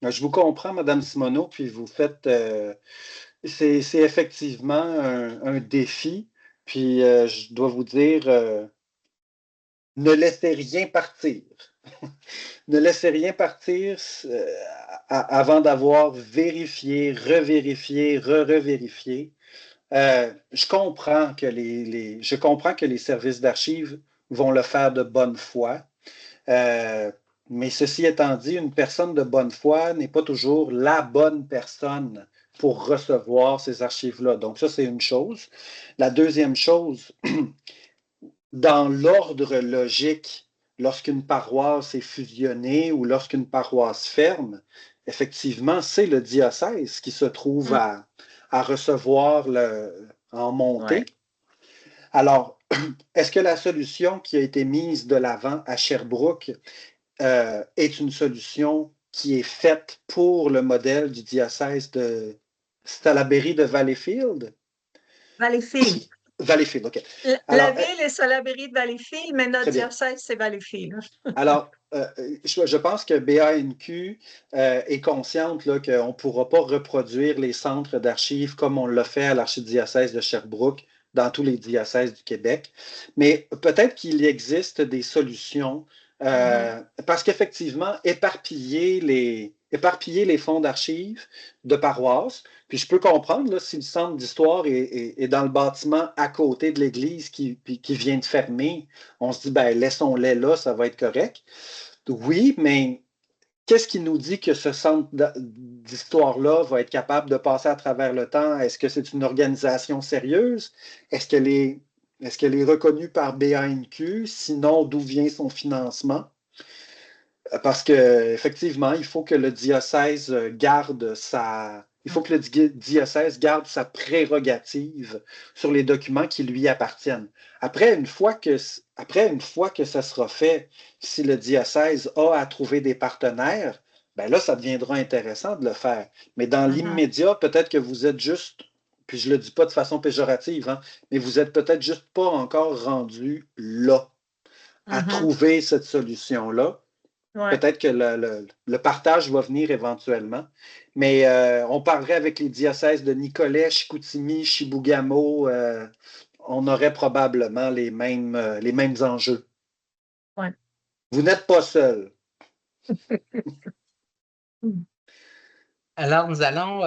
Je vous comprends, Madame Simoneau, puis vous faites, c'est effectivement un défi. Puis je dois vous dire, ne laissez rien partir. Ne laissez rien partir avant d'avoir vérifié, revérifié, revérifié. Je comprends que je comprends que les services d'archives vont le faire de bonne foi. Mais ceci étant dit, une personne de bonne foi n'est pas toujours la bonne personne pour recevoir ces archives-là. Donc ça, c'est une chose. La deuxième chose, dans l'ordre logique, lorsqu'une paroisse est fusionnée ou lorsqu'une paroisse ferme, effectivement, c'est le diocèse qui se trouve à recevoir en montée. Ouais. Alors, est-ce que la solution qui a été mise de l'avant à Sherbrooke est une solution qui est faite pour le modèle du diocèse de Salaberry de Valleyfield? Valleyfield. Valleyfield, OK. La Alors, ville est sur la mairie de Valleyfield, mais notre très bien. diocèse, c'est Valleyfield. Alors, je pense que BANQ est consciente là, qu'on ne pourra pas reproduire les centres d'archives comme on l'a fait à l'archidiocèse de Sherbrooke dans tous les diocèses du Québec. Mais peut-être qu'il existe des solutions parce qu'effectivement, éparpiller les fonds d'archives de paroisse, puis je peux comprendre là, si le centre d'histoire est dans le bâtiment à côté de l'église qui vient de fermer, on se dit, ben, laissons-les là, ça va être correct. Oui, mais qu'est-ce qui nous dit que ce centre d'histoire-là va être capable de passer à travers le temps? Est-ce que c'est une organisation sérieuse? Est-ce qu'elle est reconnue par BANQ? Sinon, d'où vient son financement? Parce qu'effectivement, il faut que le diocèse garde sa prérogative sur les documents qui lui appartiennent. Après, une fois que ça sera fait, si le diocèse a à trouver des partenaires, ben là, ça deviendra intéressant de le faire. Mais dans l'immédiat, peut-être que vous êtes juste, puis je ne le dis pas de façon péjorative, hein, mais vous n'êtes peut-être juste pas encore rendu là, à trouver cette solution-là. Ouais. Peut-être que le partage va venir éventuellement, mais on parlerait avec les diocèses de Nicolet, Chicoutimi, Chibougamau, on aurait probablement les mêmes enjeux. Ouais. Vous n'êtes pas seul. Alors, nous allons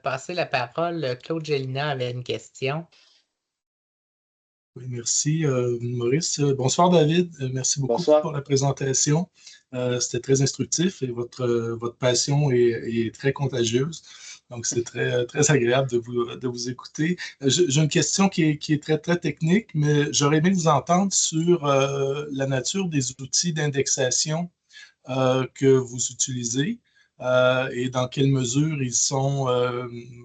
passer la parole. Claude Gélina avait une question. Oui, merci, Maurice. Bonsoir, David. Merci beaucoup Bonsoir. pour la présentation. C'était très instructif et votre passion est très contagieuse. Donc, c'est très, très agréable de vous écouter. J'ai une question qui est très, très technique, mais j'aurais aimé vous entendre sur la nature des outils d'indexation que vous utilisez et dans quelle mesure ils sont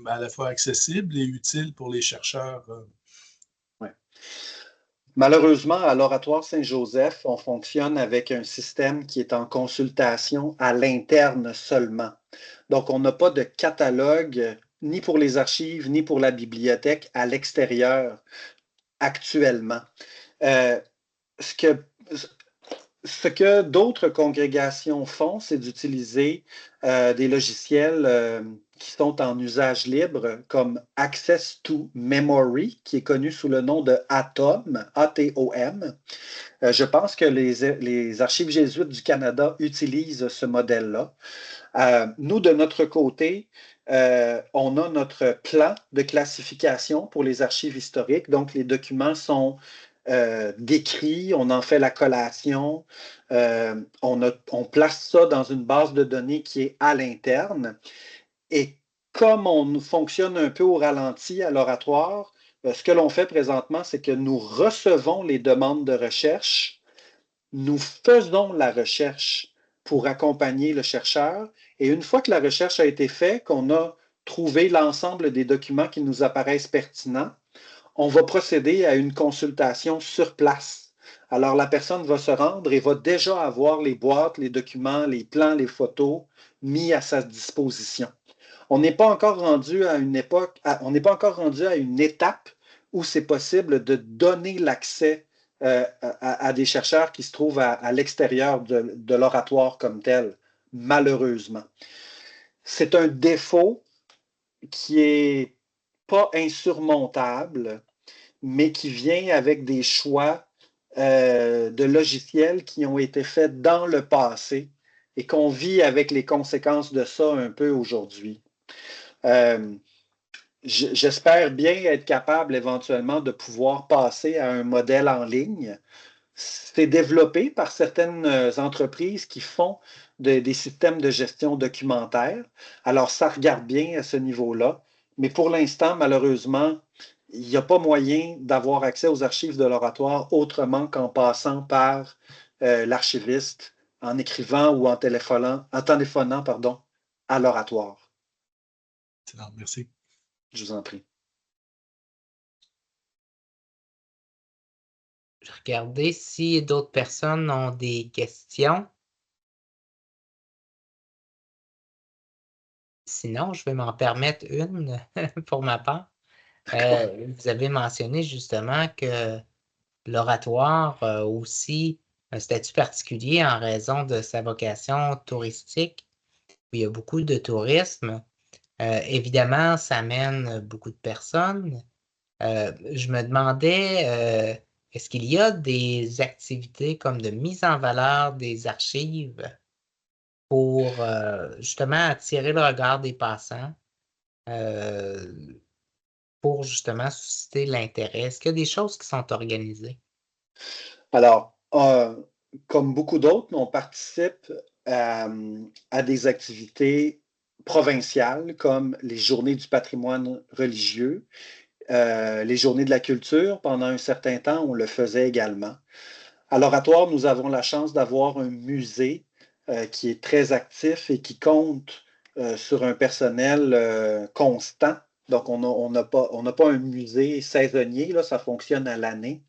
à la fois accessibles et utiles pour les chercheurs. Malheureusement, à l'Oratoire Saint-Joseph, on fonctionne avec un système qui est en consultation à l'interne seulement. Donc, on n'a pas de catalogue ni pour les archives, ni pour la bibliothèque à l'extérieur actuellement. Ce que d'autres congrégations font, c'est d'utiliser des logiciels qui sont en usage libre, comme Access to Memory, qui est connu sous le nom de ATOM, A-T-O-M. Je pense que les archives jésuites du Canada utilisent ce modèle-là. Nous, de notre côté, on a notre plan de classification pour les archives historiques. Donc, les documents sont décrits, on en fait la collation, on place ça dans une base de données qui est à l'interne. Et comme on fonctionne un peu au ralenti à l'oratoire, ce que l'on fait présentement, c'est que nous recevons les demandes de recherche, nous faisons la recherche pour accompagner le chercheur, et une fois que la recherche a été faite, qu'on a trouvé l'ensemble des documents qui nous apparaissent pertinents, on va procéder à une consultation sur place. Alors, la personne va se rendre et va déjà avoir les boîtes, les documents, les plans, les photos mis à sa disposition. On n'est pas encore rendu à une étape où c'est possible de donner l'accès à des chercheurs qui se trouvent à l'extérieur de l'oratoire comme tel, malheureusement. C'est un défaut qui n'est pas insurmontable, mais qui vient avec des choix de logiciels qui ont été faits dans le passé et qu'on vit avec les conséquences de ça un peu aujourd'hui. J'espère bien être capable éventuellement de pouvoir passer à un modèle en ligne. C'est développé par certaines entreprises qui font des systèmes de gestion documentaire. Alors, ça regarde bien à ce niveau-là. Mais pour l'instant, malheureusement, il n'y a pas moyen d'avoir accès aux archives de l'oratoire autrement qu'en passant par l'archiviste, en écrivant ou en téléphonant à l'oratoire. Excellent, merci. Je vous en prie. Je vais regarder si d'autres personnes ont des questions. Sinon, je vais m'en permettre une pour ma part. Vous avez mentionné justement que l'oratoire a aussi un statut particulier en raison de sa vocation touristique. Il y a beaucoup de tourisme. Évidemment, ça amène beaucoup de personnes. Je me demandais, est-ce qu'il y a des activités comme de mise en valeur des archives pour justement attirer le regard des passants, pour justement susciter l'intérêt? Est-ce qu'il y a des choses qui sont organisées? Alors, comme beaucoup d'autres, on participe à des activités provinciales comme les Journées du patrimoine religieux, les Journées de la culture. Pendant un certain temps, on le faisait également. À l'Oratoire, nous avons la chance d'avoir un musée qui est très actif et qui compte sur un personnel constant. Donc, on n'a pas un musée saisonnier, là, ça fonctionne à l'année.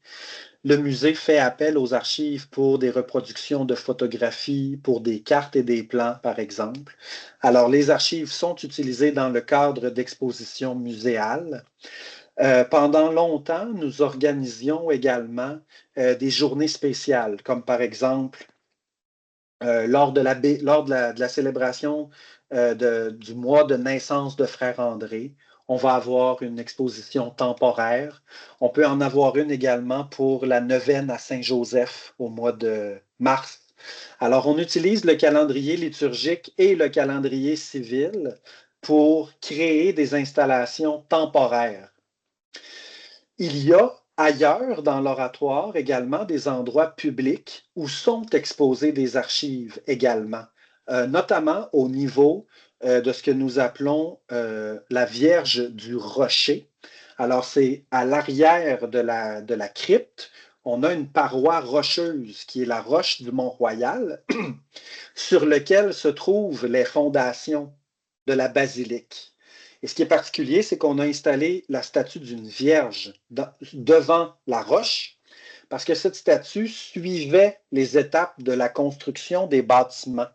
Le musée fait appel aux archives pour des reproductions de photographies, pour des cartes et des plans, par exemple. Alors, les archives sont utilisées dans le cadre d'expositions muséales. Pendant longtemps, nous organisions également des journées spéciales, comme par exemple lors de la célébration du mois de naissance de Frère André. On va avoir une exposition temporaire. On peut en avoir une également pour la neuvaine à Saint-Joseph au mois de mars. Alors, on utilise le calendrier liturgique et le calendrier civil pour créer des installations temporaires. Il y a ailleurs dans l'oratoire également des endroits publics où sont exposées des archives également, notamment au niveau de ce que nous appelons la Vierge du Rocher. Alors, c'est à l'arrière de la crypte, on a une paroi rocheuse qui est la roche du Mont-Royal, sur lequel se trouvent les fondations de la basilique. Et ce qui est particulier, c'est qu'on a installé la statue d'une vierge devant la roche, parce que cette statue suivait les étapes de la construction des bâtiments.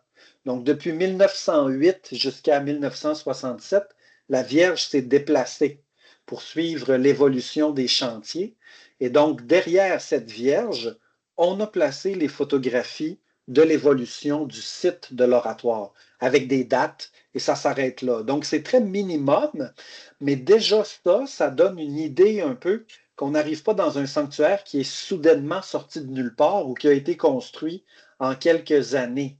Donc, depuis 1908 jusqu'à 1967, la Vierge s'est déplacée pour suivre l'évolution des chantiers. Et donc, derrière cette Vierge, on a placé les photographies de l'évolution du site de l'oratoire, avec des dates, et ça s'arrête là. Donc, c'est très minimum, mais déjà ça donne une idée un peu qu'on n'arrive pas dans un sanctuaire qui est soudainement sorti de nulle part ou qui a été construit en quelques années.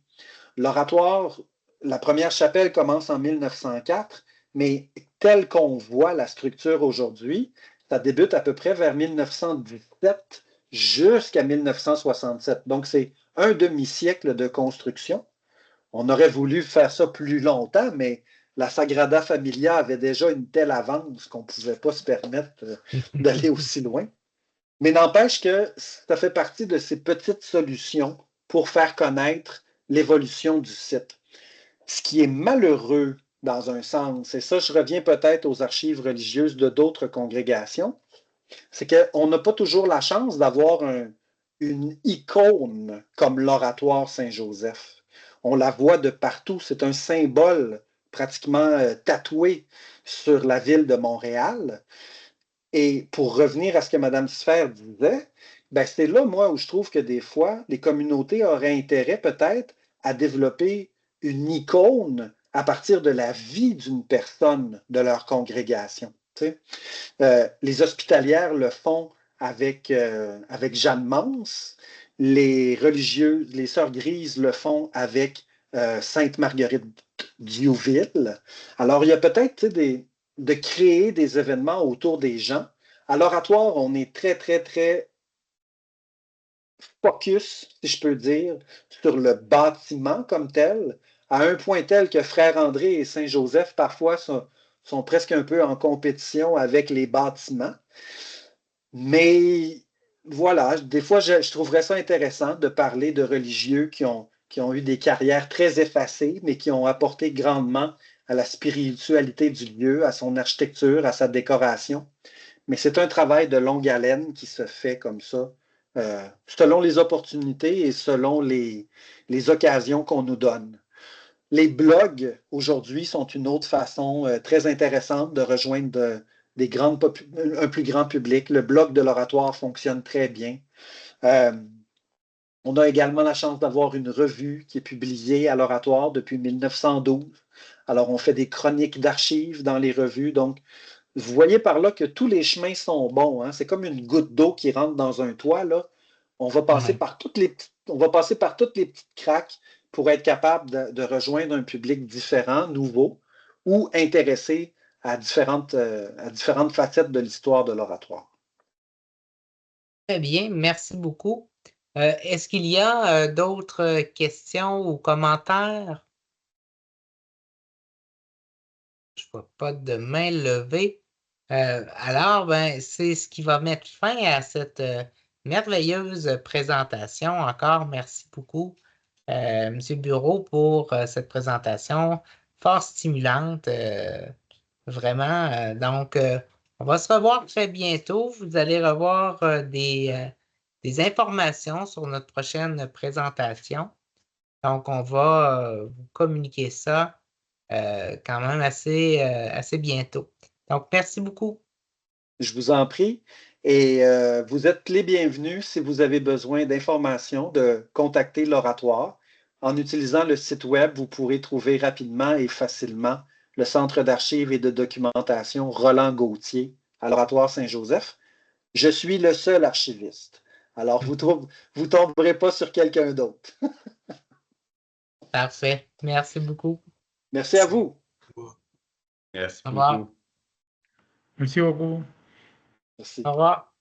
L'oratoire, la première chapelle commence en 1904, mais tel qu'on voit la structure aujourd'hui, ça débute à peu près vers 1917 jusqu'à 1967. Donc, c'est un demi-siècle de construction. On aurait voulu faire ça plus longtemps, mais la Sagrada Familia avait déjà une telle avance qu'on ne pouvait pas se permettre d'aller aussi loin. Mais n'empêche que ça fait partie de ces petites solutions pour faire connaître l'évolution du site. Ce qui est malheureux dans un sens, et ça, je reviens peut-être aux archives religieuses de d'autres congrégations, c'est qu'on n'a pas toujours la chance d'avoir une icône comme l'oratoire Saint-Joseph. On la voit de partout, c'est un symbole pratiquement tatoué sur la ville de Montréal. Et pour revenir à ce que Mme Sfer disait, ben c'est là, moi, où je trouve que des fois, les communautés auraient intérêt peut-être à développer une icône à partir de la vie d'une personne de leur congrégation. Tu sais. Les hospitalières le font avec Jeanne Mance, les religieux, les Sœurs Grises le font avec Sainte Marguerite Diouville. Alors, il y a peut-être de créer des événements autour des gens. À l'oratoire, on est très, très, très focus, si je peux dire, sur le bâtiment comme tel, à un point tel que Frère André et Saint-Joseph, parfois, sont presque un peu en compétition avec les bâtiments. Mais voilà, des fois, je trouverais ça intéressant de parler de religieux qui ont eu des carrières très effacées, mais qui ont apporté grandement à la spiritualité du lieu, à son architecture, à sa décoration. Mais c'est un travail de longue haleine qui se fait comme ça, selon les opportunités et selon les occasions qu'on nous donne. Les blogs, aujourd'hui, sont une autre façon très intéressante de rejoindre un plus grand public. Le blog de l'oratoire fonctionne très bien. On a également la chance d'avoir une revue qui est publiée à l'oratoire depuis 1912. Alors, on fait des chroniques d'archives dans les revues. Donc, vous voyez par là que tous les chemins sont bons. Hein? C'est comme une goutte d'eau qui rentre dans un toit. Là. On va passer par toutes les petites craques pour être capable de rejoindre un public différent, nouveau, ou intéressé à différentes facettes de l'histoire de l'oratoire. Très bien, merci beaucoup. Est-ce qu'il y a d'autres questions ou commentaires? Je ne vois pas de main levée. Alors, c'est ce qui va mettre fin à cette merveilleuse présentation. Encore, merci beaucoup, M. Bureau, pour cette présentation fort stimulante. Vraiment. Donc, on va se revoir très bientôt. Vous allez revoir des informations sur notre prochaine présentation. Donc, on va vous communiquer ça quand même assez bientôt. Donc, merci beaucoup. Je vous en prie. Et vous êtes les bienvenus si vous avez besoin d'informations, de contacter l'oratoire. En utilisant le site web, vous pourrez trouver rapidement et facilement le Centre d'archives et de documentation Roland Gauthier à l'Oratoire Saint-Joseph. Je suis le seul archiviste. Alors, vous ne tomberez pas sur quelqu'un d'autre. Parfait. Merci beaucoup. Merci à vous. Merci Au revoir. beaucoup. Merci beaucoup. Merci. Au revoir.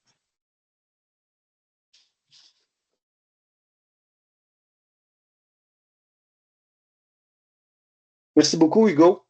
Merci beaucoup, Hugo.